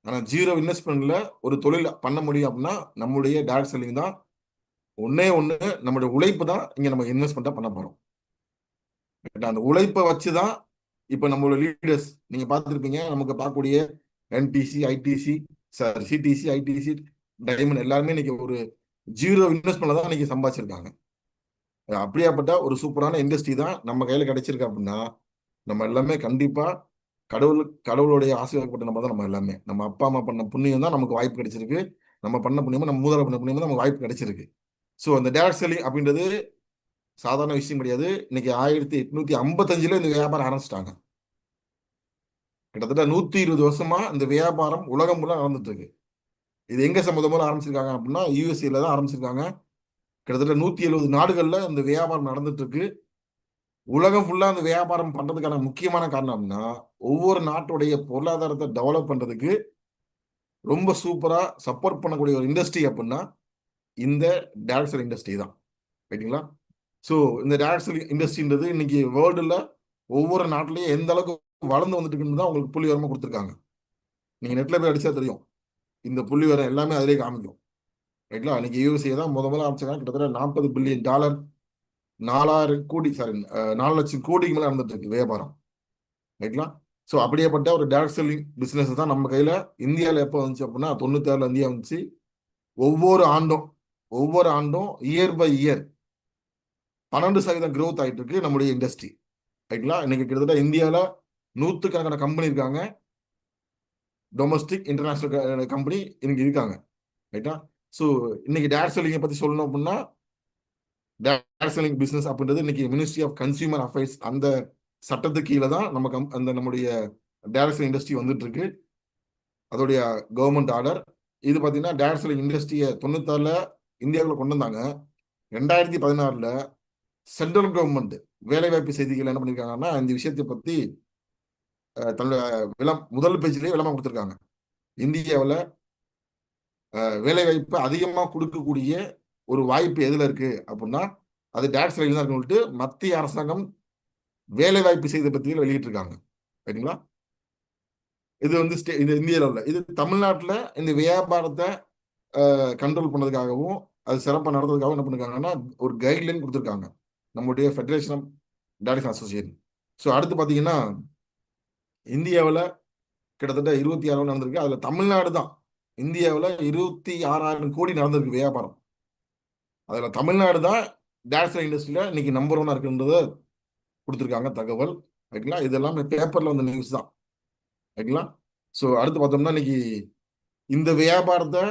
ஆனா 0 இன்வெஸ்ட்மெண்ட்ல ஒரு தொழில் பண்ண முடியும் அப்படின்னா நம்மளுடைய டைரக்ட் செல்லிங் தான். ஒண்ணே ஒண்ணு, நம்மளுடைய உழைப்பு தான் இங்க நம்ம இன்வெஸ்ட்மெண்ட்டா பண்ண போறோம். அந்த உழைப்பை வச்சுதான் இப்ப நம்மளோட லீடர்ஸ் நீங்க பார்த்துருப்பீங்க. நமக்கு பார்க்கக்கூடிய NTC, ITC, sir CTC, ITC, diamond எல்லாருமே இன்னைக்கு ஒரு 0 இன்வெஸ்ட்மெண்ட்ல தான் இன்னைக்கு சம்பாதிச்சிருக்காங்க. அப்படியாப்பட்ட ஒரு சூப்பரான இண்டஸ்ட்ரி தான் நம்ம கையில கிடைச்சிருக்கு அப்படின்னா நம்ம எல்லாமே கண்டிப்பா கடவுளுடைய ஆசீர்வாதப்பட்ட நம்ம தான். நம்ம எல்லாமே நம்ம அப்பா அம்மா பண்ண புண்ணியம் தான் நமக்கு வாய்ப்பு கிடைச்சிருக்கு. நம்ம பண்ண புண்ணியமா, நம்ம மூதாதை பண்ண புண்ணியமா நமக்கு வாய்ப்பு கிடைச்சிருக்கு. ஸோ அந்த டைரக்ட் செல்லிங் அப்படின்றது சாதாரண விஷயம் கிடையாது. இன்னைக்கு 1855 இந்த வியாபாரம் ஆரம்பிச்சிட்டாங்க. கிட்டத்தட்ட 120 வருஷமா இந்த வியாபாரம் உலகம் ஃபுல்லா நடந்துட்டு இருக்கு. இது எங்க சம்மந்தமா ஆரம்பிச்சிருக்காங்க அப்படின்னா யூஎஸ்ஏல தான் ஆரம்பிச்சிருக்காங்க. கிட்டத்தட்ட 170 நாடுகள்ல இந்த வியாபாரம் நடந்துட்டு இருக்கு. உலகம் ஃபுல்லா அந்த வியாபாரம் பண்றதுக்கான முக்கியமான காரணம்னா ஒவ்வொரு நாட்டுடைய பொருளாதாரத்தை டெவலப் பண்றதுக்கு ரொம்ப சூப்பரா சப்போர்ட் பண்ணக்கூடிய ஒரு இண்டஸ்ட்ரி அப்படின்னா இந்த டைரக்ட் செல்லிங் இண்டஸ்ட்ரி தான். ரைட்டுங்களா? ஸோ இந்த டைரக்ட் செல்லிங் இண்டஸ்ட்ரின்றது இன்னைக்கு வேர்ல்டுல ஒவ்வொரு நாட்டிலையும் எந்த அளவுக்கு வளர்ந்து வந்துட்டு இருக்குன்னு தான் உங்களுக்கு புள்ளி விவரமா கொடுத்துருக்காங்க. நீங்க நெட்ல போய் அடிச்சா தெரியும். இந்த புள்ளி விவரம் எல்லாமே அதிலே காமிக்கும். ரைட்லா? இன்னைக்கு யூஎஸ்ஏ தான் முதல்ல ஆரம்பிச்சாங்க. கிட்டத்தட்ட $40 பில்லியன் 4000 கோடி, சாரி, 4 லட்சம் கோடிக்கு மேல நடந்துட்டு இருக்கு வியாபாரம். ரைட்லா? ஸோ அப்படியேப்பட்ட ஒரு டைரக்ட் செல்லிங் பிசினஸ் தான் நம்ம கையில இந்தியாவில் எப்போ வந்துச்சு அப்படின்னா 96ல இந்தியா வந்துச்சு. ஒவ்வொரு ஆண்டும் இயர் பை இயர் 12% growth ஆயிட்டு இருக்கு நம்முடைய இண்டஸ்ட்ரி. ரைட்லா? இன்னைக்கு கிட்டத்தட்ட இந்தியாவில் நூற்றுக்கணக்கான கம்பெனி இருக்காங்க. டொமஸ்டிக் இன்டர்நேஷனல் கம்பெனி இன்னைக்கு இருக்காங்க. ரைட்டா? ஸோ இன்னைக்கு டைரக்ட் செல்லிங்கை பற்றி சொல்லணும் அப்படின்னா டைரக்ட் செல்லிங் பிசினஸ் அப்படின்றது இன்னைக்கு மினிஸ்ட்ரி ஆஃப் கன்சியூமர் அஃபேர்ஸ் அந்த சட்டத்துக்கு கீழே தான் அந்த நம்முடைய டைரக்ட் செல்லிங் இண்டஸ்ட்ரி வந்துட்டு இருக்கு. அதோடைய கவர்மெண்ட் ஆர்டர் இது பார்த்தீங்கன்னா டைரக்ட் செல்லிங் இண்டஸ்ட்ரியை 96ல இந்தியாவுக்குள்ள கொண்டு வந்தாங்க. 2016ல சென்ட்ரல் கவர்மெண்ட் வேலைவாய்ப்பு செய்திகள் என்ன பண்ணியிருக்காங்கன்னா இந்த விஷயத்தை பற்றி தன்னோட முதல் பேஜ்லேயே விளம்பரம் கொடுத்துருக்காங்க. இந்தியாவில் வேலைவாய்ப்பு அதிகமாக கொடுக்கக்கூடிய ஒரு வாய்ப்பு எதில் இருக்கு அப்படின்னா அது டைரக்ட் செல்லிங் தான் இருக்குன்னு சொல்லிட்டு மத்திய அரசாங்கம் வேலைவாய்ப்பு செய்தி பத்திரிகைகள் வெளியிட்டிருக்காங்க. ரைட்டுங்களா? இது வந்து இது இந்தியாவில் உள்ள இது தமிழ்நாட்டில் இந்த வியாபாரத்தை கண்ட்ரோல் பண்ணதுக்காகவும் அது சிறப்பாக நடத்துறதுக்காகவும் என்ன பண்ணிருக்காங்கன்னா ஒரு கைட்லைன் கொடுத்துருக்காங்க நம்முடைய federation of direct association. So அடுத்து பார்த்தீங்கன்னா இந்தியாவில் கிட்டத்தட்ட 26 நடந்திருக்கு. அதில் தமிழ்நாடு தான் இந்தியாவில் 26,000 கோடி நடந்திருக்கு வியாபாரம். அதில் தமிழ்நாடு தான் டைரக்ட் செல்லிங் இண்டஸ்ட்ரியில் இன்னைக்கு நம்பர் 1 இருக்குன்றத கொடுத்துருக்காங்க தகவல். ரைட்டுங்களா? இது எல்லாமே பேப்பரில் வந்த நியூஸ் தான். ரைட்டுங்களா? ஸோ அடுத்து பார்த்தோம்னா இன்னைக்கு இந்த வியாபாரத்தை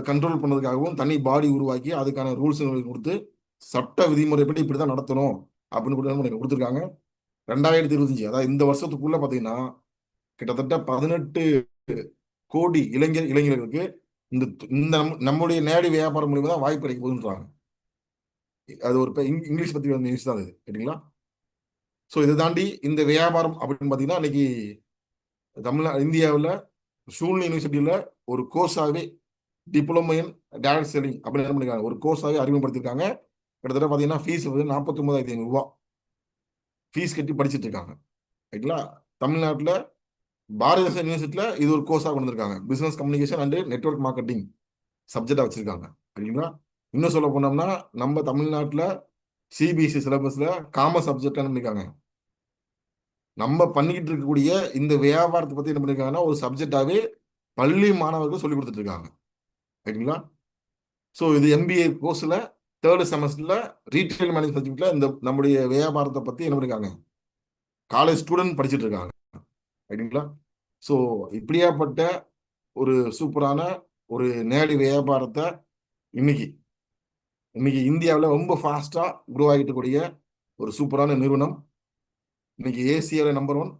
கண்ட்ரோல் பண்ணதுக்காகவும் தனி பாடி உருவாக்கி அதுக்கான ரூல்ஸ் கொடுத்து சட்ட விதிமுறைப்படி இப்படி தான் நடத்தணும் அப்படின்னு கொடுத்துருக்காங்க. 2025 அதாவது இந்த வருஷத்துக்குள்ள பார்த்தீங்கன்னா கிட்டத்தட்ட 18 கோடி இளைஞர்களுக்கு இந்த இந்த நம்முடைய நேரடி வியாபாரம் மூலியமா தான் வாய்ப்பு கிடைக்க போகுதுன்றாங்க. அது ஒரு இங்கிலீஷ் பத்தி வந்து நியூஸ் தான் அது. சரிங்களா? ஸோ இதை தாண்டி இந்த வியாபாரம் அப்படின்னு பார்த்தீங்கன்னா இன்னைக்கு இந்தியாவில் ஷூல்னி யூனிவர்சிட்டியில் ஒரு கோர்ஸாகவே டிப்ளமோ இன் டைரக்ட் செல்லிங் அப்படின்னு என்ன பண்ணிருக்காங்க ஒரு கோர்ஸாகவே அறிமுகப்படுத்திருக்காங்க. கிட்டத்தட்ட பார்த்தீங்கன்னா ஃபீஸ் வந்து 49,500 ஃபீஸ் கட்டி படிச்சுட்டு இருக்காங்க. ரைட்டுங்களா? தமிழ்நாட்டில் பாரதிதாசன் யூனிவர்சிட்டியில் இது ஒரு கோர்ஸாக கொண்டு வந்திருக்காங்க. Business communication and network marketing சப்ஜெக்டாக வச்சிருக்காங்க. சரிங்களா? இன்னும் சொல்ல போனோம்னா நம்ம தமிழ்நாட்டில் சிபிஎஸ்சி சிலபஸ்ல காமர்ஸ் சப்ஜெக்ட் என்ன பண்ணிருக்காங்க நம்ம பண்ணிக்கிட்டு இருக்கக்கூடிய இந்த வியாபாரத்தை பத்தி என்ன பண்ணிருக்காங்கன்னா ஒரு சப்ஜெக்டாவே பள்ளி மாணவர்கள் சொல்லி கொடுத்துட்டு இருக்காங்க. ரைட்டுங்களா? ஸோ இது எம்பிஏ கோர்ஸ்ல 3rd செமஸ்டர்ல ரீட்டைல் மேனேஜ் சப்ஜெக்ட்ல இந்த நம்முடைய வியாபாரத்தை பத்தி என்ன பண்ணிருக்காங்க காலேஜ் ஸ்டூடெண்ட் படிச்சுட்டு இருக்காங்க. ரைட்டுங்களா? ஸோ இப்படியாப்பட்ட ஒரு சூப்பரான ஒரு நேரடி வியாபாரத்தை இன்னைக்கு இந்தியாவில் ரொம்ப ஃபாஸ்டா குரோ ஆகிட்டு கூடிய ஒரு சூப்பரான நிறுவனம் இன்னைக்கு ஏசியாவில் நம்பர் 1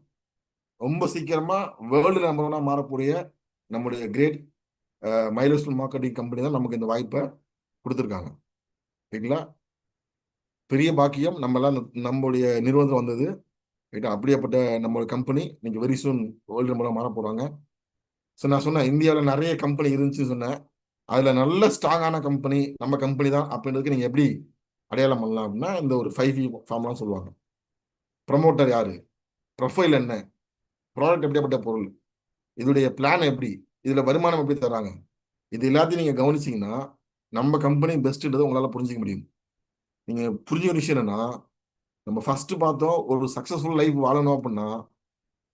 ரொம்ப சீக்கிரமா வேர்ல்டு நம்பர் 1 மாறக்கூடிய நம்முடைய கிரேட் மைல்ஸ்டோன் மார்க்கெட்டிங் கம்பெனி தான் நமக்கு இந்த வாய்ப்பை கொடுத்துருக்காங்க. சரிங்களா? பெரிய பாக்கியம் நம்மளுடைய நிறுவனத்தில் வந்தது. ரைட்டா? அப்படியேப்பட்ட நம்மளோட கம்பெனி இன்னைக்கு வெரி சூன் வேர்ல்டு நம்பர் மாற போறாங்க. ஸோ நான் சொன்னேன் இந்தியாவில் நிறைய கம்பெனி இருந்துச்சுன்னு சொன்னேன். அதுல நல்ல ஸ்ட்ராங்கான கம்பெனி நம்ம கம்பெனி தான் அப்படின்றதுக்கு நீங்க எப்படி அடையாளம் பண்ணலாம் அப்படின்னா இந்த ஒரு 5E ஃபார்ம்லாம் சொல்லுவாங்க. ப்ரமோட்டர் யாரு, ப்ரொஃபைல் என்ன, ப்ராடக்ட் எப்படியாப்பட்ட பொருள், இதோடைய பிளான் எப்படி, இதுல வருமானம் எப்படி தராங்க, இது எல்லாத்தையும் நீங்க கவனிச்சீங்கன்னா நம்ம கம்பெனி பெஸ்ட்ன்றதை உங்களால புரிஞ்சிக்க முடியும். நீங்க புரிஞ்சுக்கிற விஷயம் என்னன்னா நம்ம ஃபர்ஸ்ட் பார்த்தோம் ஒரு சக்சஸ்ஃபுல் லைஃப் வாழணும் அப்படின்னா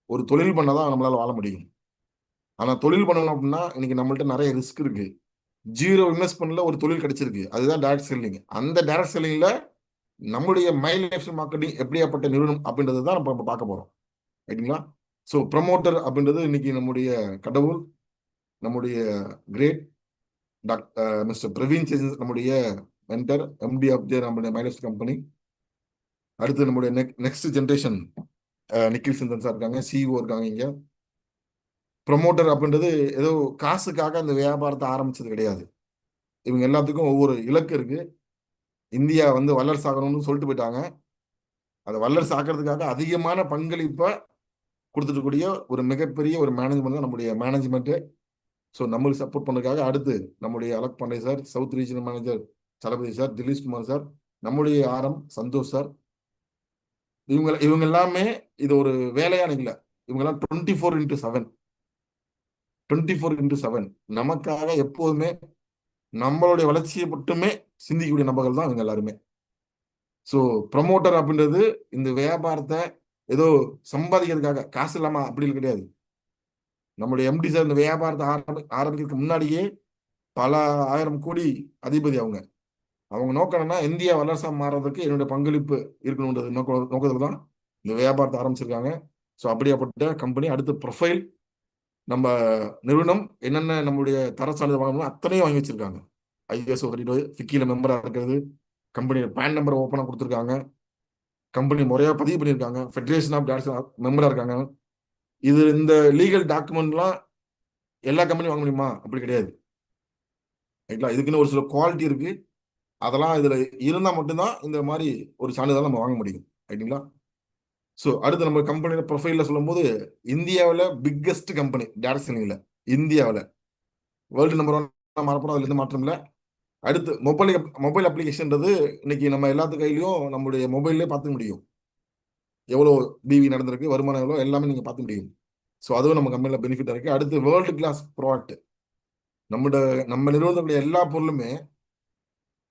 ஒரு தொழில் பண்ணாதான் நம்மளால வாழ முடியும். ஆனா தொழில் பண்ணணும் அப்படின்னா இன்னைக்கு நம்மள்ட்ட நிறைய ரிஸ்க் இருக்கு. 0 இன்வெஸ்ட்மெண்ட்ல ஒரு தொழில் கிடைச்சிருக்கு, அதுதான் டைரக்ட் செல்லிங். அந்த டைரக்ட் செல்லிங்ல நம்முடைய மைல் லைஃப் மார்க்கெட்டிங் எப்படியாப்பட்ட நிறுவனம் அப்படின்றது தான் நம்ம பார்க்க போறோம். ரைட்டுங்களா? ஸோ ப்ரமோட்டர் அப்படின்றது இன்னைக்கு நம்முடைய கடவுள், நம்முடைய கிரேட் மிஸ்டர் பிரவீன் சேசன், நம்முடைய மென்டர், எம்டி ஆஃப் நம்முடைய மைலஸ் கம்பெனி. அடுத்து நம்முடைய next generation Nikhil Chinthan sir இருக்காங்க, சிஇஓ இருக்காங்க. இங்க ப்ரமோட்டர் அப்படின்றது ஏதோ காசுக்காக அந்த வியாபாரத்தை ஆரம்பிச்சது கிடையாது. இவங்க எல்லாத்துக்கும் ஒவ்வொரு இலக்கு இருக்கு. இந்தியா வந்து வல்லரசு ஆகணும்னு சொல்லிட்டு போயிட்டாங்க. அதை வல்லரசு ஆக்கிறதுக்காக அதிகமான பங்களிப்பை கொடுத்துட்டு ஒரு மிகப்பெரிய ஒரு மேனேஜ்மெண்ட் தான் நம்முடைய மேனேஜ்மெண்ட். ஸோ நம்மளுக்கு சப்போர்ட் பண்ணதுக்காக அடுத்து நம்முடைய Alak Pandey sir, south regional manager Thalapathy sir, Dileesh Kumar sir, நம்முடைய சந்தோஷ் சார், இவங்க எல்லாமே இது ஒரு வேலையா நிக்கல. இவங்க எல்லாம் 24x7 24x7 நமக்காக எப்போதுமே நம்மளுடைய வளர்ச்சியை மட்டுமே சிந்திக்கக்கூடிய நபர்கள் தான் இவங்க எல்லாருமே. ஸோ ப்ரமோட்டர் அப்படின்றது இந்த வியாபாரத்தை ஏதோ சம்பாதிக்கிறதுக்காக காசு இல்லாம அப்படி கிடையாது. நம்முடைய எம்டி சார் இந்த வியாபாரத்தை ஆரம்பிக்கிறதுக்கு முன்னாடியே பல 1000 கோடி அதிபதி. அவங்க நோக்கம் என்னன்னா இந்தியா வல்லரசா மாறுறதுக்கு என்னுடைய பங்களிப்பு இருக்கணுன்றது நோக்கத்துல தான் இந்த வியாபாரத்தை ஆரம்பிச்சிருக்காங்க. ஸோ அப்படியாப்பட்ட கம்பெனி அடுத்த ப்ரொஃபைல் நம்ம நிறுவனம் என்னென்ன நம்மளுடைய தர சான்றிதழ் வாங்கணும் அத்தனையும் வாங்கி வச்சிருக்காங்க. ஐஎஸ்ஓ ஃபிக்கியில மெம்பரா இருக்கிறது, கம்பெனி பேன் நம்பர் ஓப்பனாக கொடுத்துருக்காங்க, கம்பெனி முறையாக பதிவு பண்ணியிருக்காங்க, ஃபெடரேஷன் ஆஃப் டேரக்டர்ஸ் மெம்பரா இருக்காங்க. இந்த லீகல் டாக்குமெண்ட்லாம் எல்லா கம்பெனியும் வாங்க முடியுமா? அப்படி கிடையாது. ரைங்களா? இதுக்குன்னு ஒரு சில குவாலிட்டி இருக்கு. அதெல்லாம் இதுல இருந்தா மட்டும்தான் இந்த மாதிரி ஒரு சான்றிதழ் நம்ம வாங்க முடியும். ரைட்டுங்களா? ஸோ அடுத்து நம்ம கம்பெனியோட ப்ரொஃபைல்ல சொல்லும்போது இந்தியாவில் பிக்கஸ்ட் கம்பெனி டேரக்ட் செல்லிங்ல, இந்தியாவில் வேர்ல்டு நம்பர் 1 மாறப்படும். அதுல இருந்து மாற்றம் இல்லை. அடுத்து மொபைல் அப்ளிகேஷன்றது இன்னைக்கு நம்ம எல்லாத்து கையிலையும் நம்மளுடைய மொபைல்லே பார்த்துக்க முடியும். எவ்வளோ பிவி நடந்திருக்கு, வருமானம் எவ்வளோ, எல்லாமே நீங்க பார்த்து முடியும். ஸோ அதுவும் நம்ம கம்பெனியில் பெனிஃபிட் இருக்கு. அடுத்து வேர்ல்டு கிளாஸ் ப்ராடக்ட். நம்ம நிறுவனத்துடைய எல்லா பொருளுமே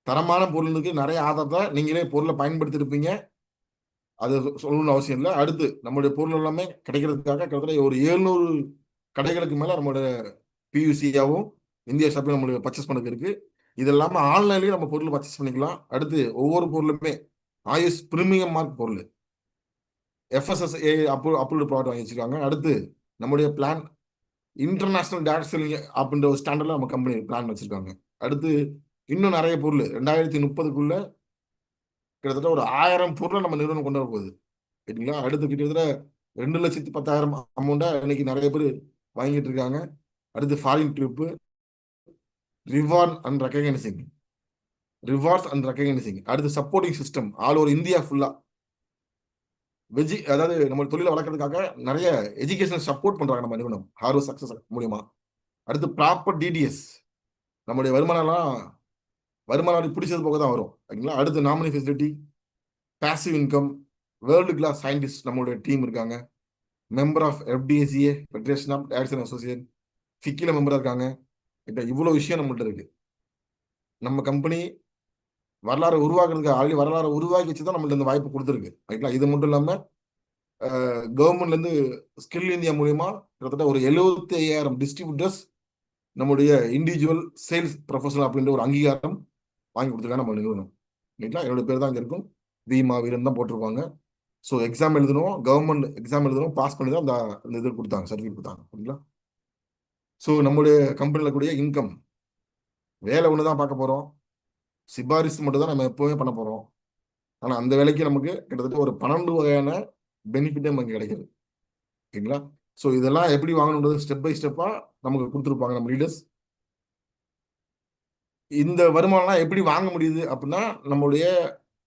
தரமான பொருளுக்கு நிறைய ஆதாரத்தை நீங்களே பொருளை பயன்படுத்தியிருப்பீங்க. அது சொல்லணும்னு அவசியம் இல்லை. அடுத்து நம்மளுடைய பொருள் எல்லாமே கிடைக்கிறதுக்காக கிட்டத்தட்ட ஒரு 700 கடைகளுக்கு மேல நம்மளோட பியூசியாவும் இந்தியா ஷாப்பிங் நம்மளுடைய பர்ச்சேஸ் பண்ணதுக்கு இருக்கு. இது இல்லாமல் ஆன்லைன்லயும் நம்ம பொருள் பர்ச்சேஸ் பண்ணிக்கலாம். அடுத்து ஒவ்வொரு பொருளுமே ஆயுஷ் பிரீமியம் மார்க் பொருள், FSSAI அப்ரூவ்டு ப்ராடக்ட் வாங்கி வச்சிருக்காங்க. அடுத்து நம்முடைய பிளான் இன்டர்நேஷனல் டைரக்ட் செல்லிங் அப்படின்ற ஒரு ஸ்டாண்டர்ட்ல நம்ம கம்பெனி பிளான் வச்சிருக்காங்க. அடுத்து இன்னும் நிறைய பொருள் 2030க்குள்ள கிட்டத்தட்ட ஒரு 1000 பொருளை நம்ம நிறுவனம் கொண்டு வர போகுது. சரிங்களா? அடுத்து கிட்டத்தட்ட 2,10,000 அமௌண்ட்டா இன்னைக்கு நிறைய பேர் வாங்கிட்டு இருக்காங்க. அடுத்து foreign trip, rewards and recognising, அடுத்து supporting system all over India ஃபுல்லா. அதாவது நம்ம தொழிலை வளர்க்கறதுக்காக நிறைய எஜுகேஷன் சப்போர்ட் பண்றாங்க நம்ம நிறுவனம் ஹார்வர்ட் சக்சஸ் மூலியமா. அடுத்து ப்ராப்பர் டிடிஎஸ், நம்முடைய வருமானம் பிடிச்சது போக தான் வரும். ஓகேங்களா? அடுத்து nominee facility, passive income, world class scientist நம்மளுடைய டீம் இருக்காங்க, member of FDSCA federation of directors association, ஃபிக்கில மெம்பரா இருக்காங்க. இவ்வளவு விஷயம் நம்மள்ட்ட இருக்கு. நம்ம கம்பெனி வரலாறு உருவாக்குறதுக்கு ஆல்ரெடி வரலாறு உருவாக்கி வச்சுதான் நம்மள்ட்ட இந்த வாய்ப்பு கொடுத்துருக்கு. ரைட்ங்களா? இது மட்டும் இல்லாம கவர்மெண்ட்ல இருந்து ஸ்கில் இந்தியா மூலியமா கிட்டத்தட்ட ஒரு 75,000 டிஸ்ட்ரிபியூட்டர்ஸ் நம்முடைய இண்டிவிஜுவல் சேல்ஸ் ப்ரொஃபஷனல் அப்படின்ற ஒரு அங்கீகாரம் வாங்கி கொடுத்துருக்காங்க நம்ம நிறுவனம். ரைட்ங்களா? என்னோட பேர் தான் அங்கே இருக்கும், வீரன் தான் போட்டிருப்பாங்க. ஸோ எக்ஸாம் எழுதணும், கவர்மெண்ட் எக்ஸாம் எழுதணும், பாஸ் பண்ணி தான் அந்த இது கொடுத்தாங்க, சர்டிஃபிகேட் கொடுத்தாங்க. ஓகேங்களா? ஸோ நம்முடைய கம்பெனியில் கூடிய இன்கம் வேலை ஒன்று தான் பார்க்க போகிறோம், சிபாரிசு மட்டும் தான் நம்ம எப்போவுமே பண்ண போகிறோம். ஆனால் அந்த வேலைக்கு நமக்கு கிட்டத்தட்ட ஒரு 12 வகையான பெனிஃபிட்டே நமக்கு கிடைக்குது. ஓகேங்களா? ஸோ இதெல்லாம் எப்படி வாங்கணுன்றது ஸ்டெப் பை ஸ்டெப்பாக நமக்கு கொடுத்துருப்பாங்க நம்ம லீடர்ஸ். இந்த வருமானம்லாம் எப்படி வாங்க முடியுது அப்படின்னா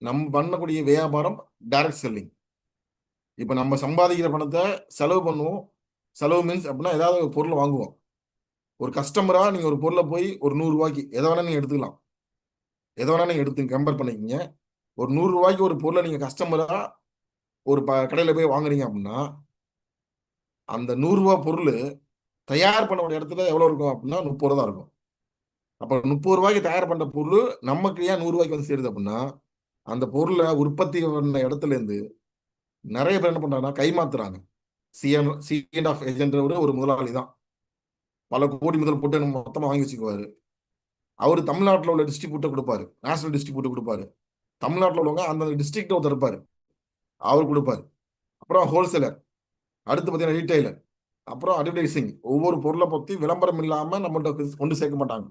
நம்ம பண்ணக்கூடிய வியாபாரம் டைரக்ட் செல்லிங். இப்போ நம்ம சம்பாதிக்கிற பணத்தை செலவு பண்ணுவோம். செலவு மீன்ஸ் அப்படின்னா ஏதாவது ஒரு பொருளை வாங்குவோம். ஒரு கஸ்டமரா நீங்க ஒரு பொருளை போய் ஒரு 100 ரூபாய்க்கு எதை வேணா நீங்க எடுத்துக்கலாம், எதை வேணா நீங்க எடுத்து கம்பேர் பண்ணிக்கிங்க. ஒரு 100 ரூபாய்க்கு ஒரு பொருளை நீங்க கஸ்டமரா ஒரு கடையில போய் வாங்குறீங்க அப்படின்னா அந்த 100 ரூபாய் பொருள் தயார் பண்ண ஒரு இடத்துல எவ்வளவு இருக்கும் அப்படின்னா 30 ரூபா தான் இருக்கும். அப்ப 30 ரூபாய்க்கு தயார் பண்ண பொருள் நமக்கு ஏன் 100 ரூபாய்க்கு வந்து சேருது அப்படின்னா அந்த பொருளை உற்பத்தி பண்ண இடத்துல இருந்து நிறைய பேர் என்ன பண்றாங்கன்னா கைமாத்துறாங்க. C&F ஏஜென்ட் ஒரு முதலாளி தான் பல கோடி முதல் போட்டு நம்ம மொத்தமா வாங்கி வச்சுக்குவாரு. அவர் தமிழ்நாட்டில் உள்ள டிஸ்ட்ரிபியூட்டர் கொடுப்பாரு, நேஷனல் டிஸ்ட்ரிபியூட்டர் கொடுப்பாரு, தமிழ்நாட்டில் உள்ளவங்க அந்த டிஸ்ட்ரிக்ட் ஒருத்தர் இருப்பாரு, அவர் கொடுப்பாரு. அப்புறம் ஹோல்சேலர், அடுத்து பார்த்தீங்கன்னா ரீட்டைலர், அப்புறம் அட்வர்டைசிங். ஒவ்வொரு பொருளை பற்றி விளம்பரம் இல்லாம நம்மள்ட்ட கொண்டு சேர்க்க மாட்டாங்க.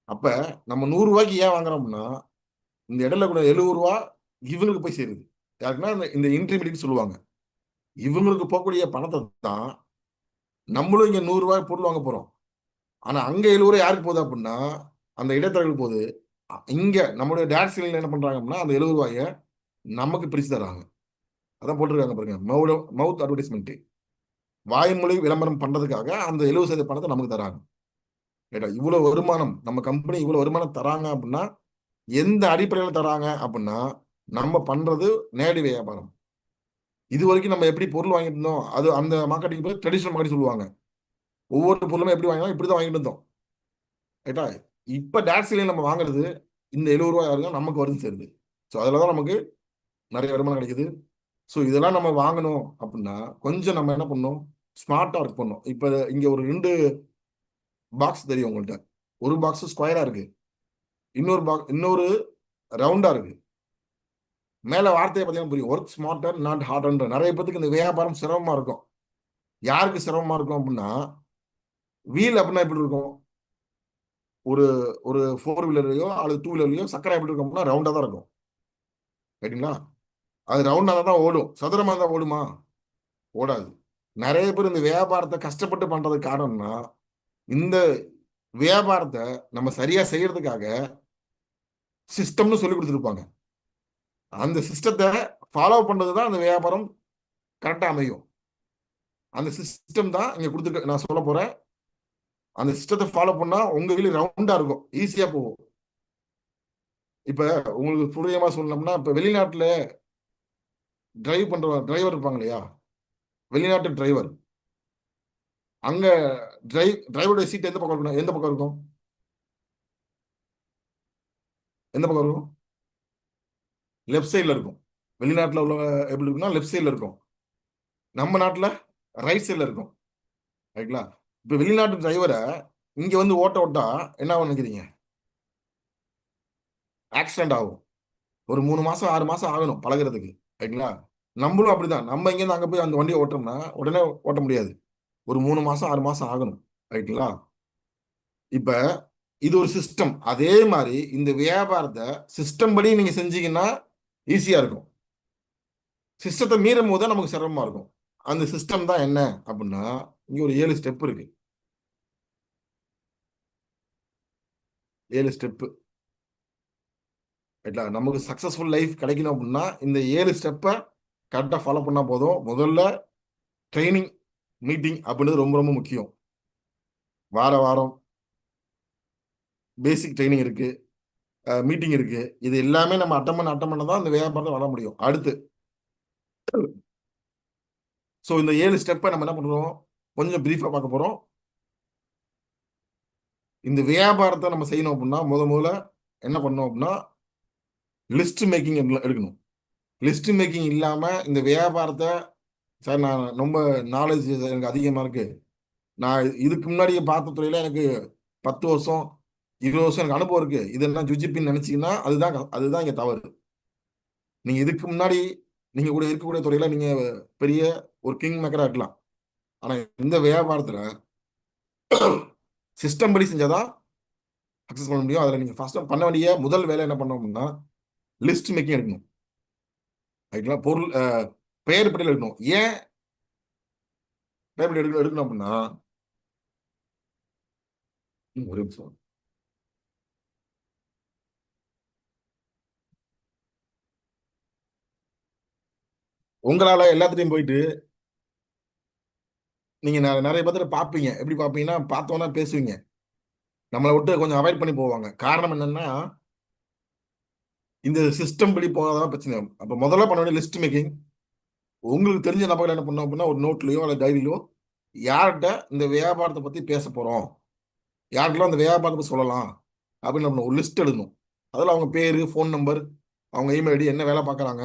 அப்ப நம்ம 100 ரூபாய்க்கு ஏன் வாங்குறோம்னா இந்த இடையில கூட 70 ரூபா இவங்களுக்கு போய் சேருது. யாருக்குன்னா இந்த இன்டர்மீடியட் சொல்லுவாங்க. இவங்களுக்கு போகக்கூடிய பணத்தை தான் நம்மளும் இங்க 100 ரூபாய் பொருள் வாங்க போறோம். ஆனா அங்க 70 ரூபாய் யாருக்கு போகுது அப்படின்னா அந்த இடைத்தரகர்கள் போது இங்க நம்மளுடைய டேட் சீலிங்ல என்ன பண்றாங்க அப்படின்னா அந்த 70 ரூபாயை நமக்கு பிரிச்சு தராங்க. அதான் போட்டிருக்காங்க பாருங்க, மவுத் அட்வர்டைஸ்மெண்ட், வாய்மொழி விளம்பரம் பண்றதுக்காக அந்த 70% பணத்தை நமக்கு தராங்க. ரைட்டா? இவ்வளவு வருமானம் நம்ம கம்பெனி இவ்வளவு வருமானம் தராங்க அப்படின்னா எந்த அடிப்படையில் தராங்க அப்படின்னா நம்ம பண்றது நேரடி வியாபாரம். இது வரைக்கும் நம்ம எப்படி பொருள் வாங்கிட்டு இருந்தோம், அது அந்த மார்க்கெட்டிங் பேர் ட்ரெடிஷனல் மார்க்கெட்டிங் சொல்லுவாங்க. ஒவ்வொரு பொருளுமே எப்படி வாங்கினோம், இப்படிதான் வாங்கிட்டு இருந்தோம். ரைட்டா? இப்ப டாக்ஸிலையும் நம்ம வாங்குறது இந்த 70 ரூபாய் யாருங்க நமக்கு வருது சேருது. ஸோ அதில் தான் நமக்கு நிறைய வருமானம் கிடைக்குது. ஸோ இதெல்லாம் நம்ம வாங்கணும் அப்படின்னா கொஞ்சம் நம்ம என்ன பண்ணணும், ஸ்மார்ட்டா ஒர்க் பண்ணணும். இப்போ இங்க ஒரு 2 பாக்ஸ் தெரியும் உங்கள்கிட்ட. ஒரு பாக்ஸ் ஸ்கொயரா இருக்கு, இன்னொரு ரவுண்டா இருக்கு. மேல வார்த்தையை பார்த்தீங்கன்னா புரியும், ஒர்க் ஸ்மார்ட்டர் நாட் ஹார்டர். நிறைய பேருக்கு இந்த வியாபாரம் சிரமமா இருக்கும். யாருக்கு சிரமமா இருக்கும் அப்படின்னா, வீல் அப்படின்னா எப்படி இருக்கும், ஒரு ஒரு 4 வீலர்லையோ அல்லது 2 வீலர்லையோ சக்கரை எப்படி இருக்கும் அப்படின்னா ரவுண்டா தான் இருக்கும். ரைட்டுங்களா? அது ரவுண்டா தான் ஓடும், சதுரமா தான் ஓடுமா? ஓடாது. நிறைய பேர் இந்த வியாபாரத்தை கஷ்டப்பட்டு பண்றதுக்கு காரணம்னா இந்த வியாபாரத்தை நம்ம சரியா செய்யறதுக்காக சிஸ்டம்னு சொல்லி கொடுத்துருப்பாங்க. அந்த சிஸ்டத்தை ஃபாலோ பண்றது தான் அந்த வியாபாரம் கரெக்டா அமையும். அந்த சிஸ்டம் தான் இங்க கொடுத்துருக்க, நான் சொல்ல போறேன். அந்த சிஸ்டத்தை ஃபாலோ பண்ணா உங்க வீடு ரவுண்டா இருக்கும், ஈஸியா போகும். இப்ப உங்களுக்கு புரியமா சொல்லணும்னா, இப்ப வெளிநாட்டுல டிரைவ் பண்ற டிரைவர் இருப்பாங்க இல்லையா, வெளிநாட்டு டிரைவர், அங்க டிரைவருடைய சீட் எந்த பக்கம் இருக்கும், எந்த பக்கம் இருக்கும், எந்த பக்கம் இருக்கும்? லெஃப்ட் சைட்ல இருக்கும். வெளிநாட்டுல உள்ள எப்படி இருக்குன்னா லெஃப்ட் சைட்ல இருக்கும், நம்ம நாட்டுல ரைட் சைட்ல இருக்கும். ரைட்டுங்களா? இப்ப வெளிநாட்டு டிரைவரை இங்க வந்து ஓட்ட என்ன ஆகும் நினைக்கிறீங்க? ஆக்சிடென்ட் ஆகும். ஒரு 3 மாசம் 6 மாசம் ஆகணும் பழகுறதுக்கு. ரைட்டுங்களா? நம்மளும் அப்படிதான், நம்ம இங்கேருந்து அங்க போய் அந்த வண்டியை ஓட்டோம்னா உடனே ஓட்ட முடியாது. ஒரு 3 மாசம் 6 மாசம் ஆகணும். ரைட்டுங்களா? இப்ப இது ஒரு சிஸ்டம். அதே மாதிரி இந்த வியாபாரத்தை சிஸ்டம் படி நீங்க செஞ்சீங்கன்னா ஈஸியா இருக்கும். சிஸ்டத்தை மீறும் போது தான் நமக்கு சிரமமா இருக்கும். அந்த சிஸ்டம் தான் என்ன அப்படின்னா, இங்க ஒரு 7 ஸ்டெப் இருக்கு. 7 ஸ்டெப். ரைட்டா? நமக்கு சக்சஸ்ஃபுல் லைஃப் கிடைக்கணும் அப்படின்னா இந்த 7 ஸ்டெப்பை கரெக்டாக ஃபாலோ பண்ணா போதும். முதல்ல ட்ரைனிங் மீட்டிங் அப்படின்றது ரொம்ப ரொம்ப முக்கியம். வார வாரம் பேசிக் ட்ரைனிங் இருக்கு, மீட்டிங் இருக்கு. இது எல்லாமே நம்ம அட்டன் பண்ண தான் இந்த வியாபாரத்தை வர முடியும். அடுத்து ஸோ இந்த 7 ஸ்டெப்பை நம்ம என்ன பண்றோம், கொஞ்சம் பிரீஃபா பார்க்க போறோம். இந்த வியாபாரத்தை நம்ம செய்யணும் அப்படின்னா முதல்ல என்ன பண்ணணும் அப்படின்னா லிஸ்ட் மேக்கிங் எடுக்கணும். லிஸ்ட் மேக்கிங் இல்லாம இந்த வியாபாரத்தை, சார் நான் ரொம்ப நாலேஜ் எனக்கு அதிகமா இருக்கு, நான் இதுக்கு முன்னாடி பார்த்த துறையில எனக்கு 10 வருஷம் 20 வருஷம் எனக்கு அனுபவம் இருக்கு, இதெல்லாம் ஜுஜிபின்னு நினைச்சீங்கன்னா அதுதான் இங்க தவறு. நீங்க இதுக்கு முன்னாடி நீங்க கூட இருக்கக்கூடிய துறையில நீங்க பெரிய ஒரு கிங் மேக்கரா இருக்கலாம். ஆனா இந்த வியாபாரத்துல சிஸ்டம் படி செஞ்சாதான் சக்சஸ் பண்ண முடியும். அதுல நீங்க ஃபர்ஸ்ட் பண்ண வேண்டிய முதல் வேலை என்ன பண்ணணும்னா லிஸ்ட் மேக்கிங் எடுக்கணும். ரைட்டுங்களா? பொருள் பெயர் பட்டியல் எடுக்கணும். ஏன் பெயர் பட்டியல் எடுக்கணும் அப்படின்னா, ஒரு நிமிஷம், உங்களால எல்லாத்துட்டையும் போயிட்டு நீங்க நிறைய பேர்த்த பார்ப்பீங்க. எப்படி பார்ப்பீங்கன்னா, பார்த்தோன்னா பேசுவீங்க, நம்மளை விட்டு கொஞ்சம் அவாய்ட் பண்ணி போவாங்க. காரணம் என்னன்னா இந்த சிஸ்டம் படி போகாதான் பிரச்சனை. அப்ப முதல்ல பண்ண வேண்டிய லிஸ்ட் மேக்கிங். உங்களுக்கு தெரிஞ்ச நபர்கள் என்ன பண்ணோம் அப்படின்னா ஒரு நோட்லயோ அல்ல டைரியிலோ யார்கிட்ட இந்த வியாபாரத்தை பத்தி பேச போறோம், யாருக்கெல்லாம் அந்த வியாபாரத்தை சொல்லலாம் அப்படின்னு நம்ம ஒரு லிஸ்ட் எழுதணும். அதில் அவங்க பேரு, ஃபோன் நம்பர், அவங்க இமெயில் ஐடி, என்ன வேலை பார்க்குறாங்க,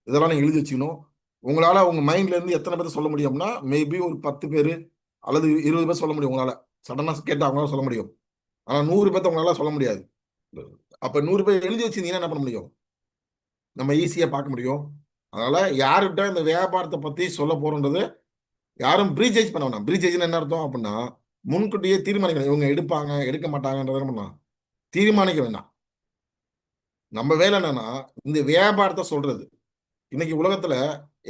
இதெல்லாம் நீங்கள் எழுதி வச்சுக்கணும். உங்களால் உங்க மைண்ட்ல இருந்து எத்தனை பேர் சொல்ல முடியும்னா மேபி ஒரு 10 பேர் அல்லது 20 பேர் சொல்ல முடியும். உங்களால சடனாக கேட்டு அவங்களால சொல்ல முடியும். ஆனால் 100 பேர்த்த உங்களால சொல்ல முடியாது. அப்ப 100 பேர் எழுதி வச்சிருந்தீங்கன்னா என்ன பண்ண முடியும், நம்ம ஈஸியா பார்க்க முடியும். அதனால யாருக்கிட்ட இந்த வியாபாரத்தை பத்தி சொல்ல போறோன்றது யாரும் ப்ரீஜேஜ் பண்ண வேணாம். ப்ரீஜேஜ் என்ன அர்த்தம் அப்படின்னா முன்கூட்டியே தீர்மானிக்கணும், இவங்க எடுப்பாங்க எடுக்க மாட்டாங்கன்றத என்ன பண்ணலாம், தீர்மானிக்க வேண்டாம். நம்ம வேலை என்னன்னா இந்த வியாபாரத்தை சொல்றது. இன்னைக்கு உலகத்துல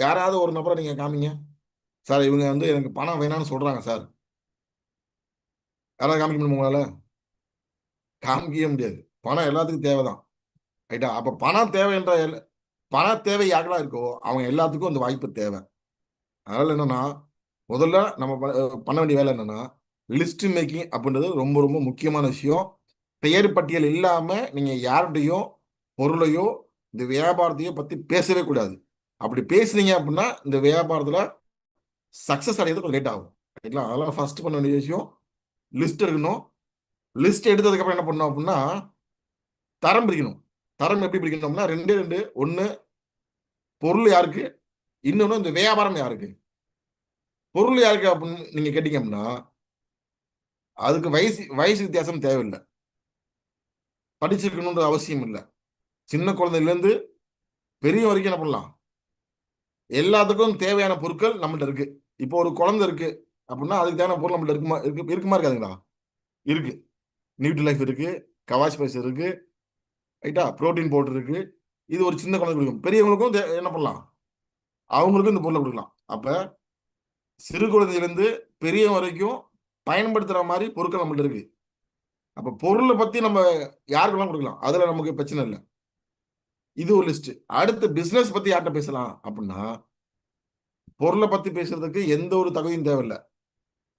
யாராவது ஒரு நபரை நீங்க காமிங்க, சார் இவங்க வந்து எனக்கு பணம் வேணாம்னு சொல்றாங்க சார், யாராவது காமிக்க முடியுமா உங்களால? காமிக்கவே முடியாது. பணம் எல்லாத்துக்கும் தேவைதான். ரைட்டா? அப்ப பணம் தேவை என்ற பண தேவை யாருக்கெல்லாம் இருக்கோ அவங்க எல்லாத்துக்கும் அந்த வாய்ப்பு தேவை. அதனால என்னன்னா, முதல்ல நம்ம பண்ண வேண்டிய வேலை என்னன்னா, லிஸ்ட் மேக்கிங் அப்படின்றது ரொம்ப ரொம்ப முக்கியமான விஷயம். பெயர் பட்டியல் இல்லாம நீங்க யார்கிட்டயும் பொருளையோ இந்த வியாபாரத்தையோ பத்தி பேசவே கூடாது. அப்படி பேசுனீங்க அப்படின்னா இந்த வியாபாரத்துல சக்சஸ் அடையிறது கொஞ்சம் லேட் ஆகும். ரைங்களா? அதெல்லாம் ஃபர்ஸ்ட் பண்ண வேண்டிய விஷயம் லிஸ்ட் எடுக்கணும். லிஸ்ட் எடுத்ததுக்கு அப்புறம் என்ன பண்ணணும் அப்படின்னா தரம் பிரிக்கணும். தரம் எப்படி பிரிக்கணும்னா ரெண்டே ரெண்டு. ஒண்ணு பொருள் யாருக்கு, இன்னொன்னு இந்த வியாபாரம் யாருக்கு. பொருள் யாருக்கு அப்படின்னு நீங்க கேட்டீங்க அப்படின்னா அதுக்கு வயசு வயசு வித்தியாசம் தேவையில்லை, படிச்சிருக்கணும்ன்ற அவசியம் இல்லை. சின்ன குழந்தையில இருந்து பெரிய வரைக்கும் என்ன பண்ணலாம், எல்லாத்துக்கும் தேவையான பொருட்கள் நம்மள்ட்ட இருக்கு. இப்போ ஒரு குழந்தை இருக்கு அப்படின்னா அதுக்கு தேவையான பொருள் நம்மள்ட்ட இருக்குமா இருக்காதுங்களா? இருக்கு. நியூட்ரி லைஃப் இருக்கு, கவாச் பைஸ் இருக்கு, ரைட்டா, புரோட்டீன் பவுடர் இருக்கு. இது ஒரு சின்ன குழந்தை கொடுக்கும். பெரியவங்களுக்கும் என்ன பண்ணலாம், அவங்களுக்கும் இந்த பொருளை கொடுக்கலாம். அப்ப சிறு குழந்தையிலிருந்து பெரிய வரைக்கும் பயன்படுத்துற மாதிரி பொருட்கள் நம்மள்ட்ட இருக்கு. அப்ப பொருளை பத்தி நம்ம யாருக்கெல்லாம் கொடுக்கலாம், அதுல நமக்கு பிரச்சனை இல்லை. இது ஒரு லிஸ்ட். அடுத்து பிசினஸ் பத்தி யார்கிட்ட பேசலாம் அப்படின்னா பொருளை பத்தி பேசுறதுக்கு எந்த ஒரு தகுதியும் தேவையில்லை.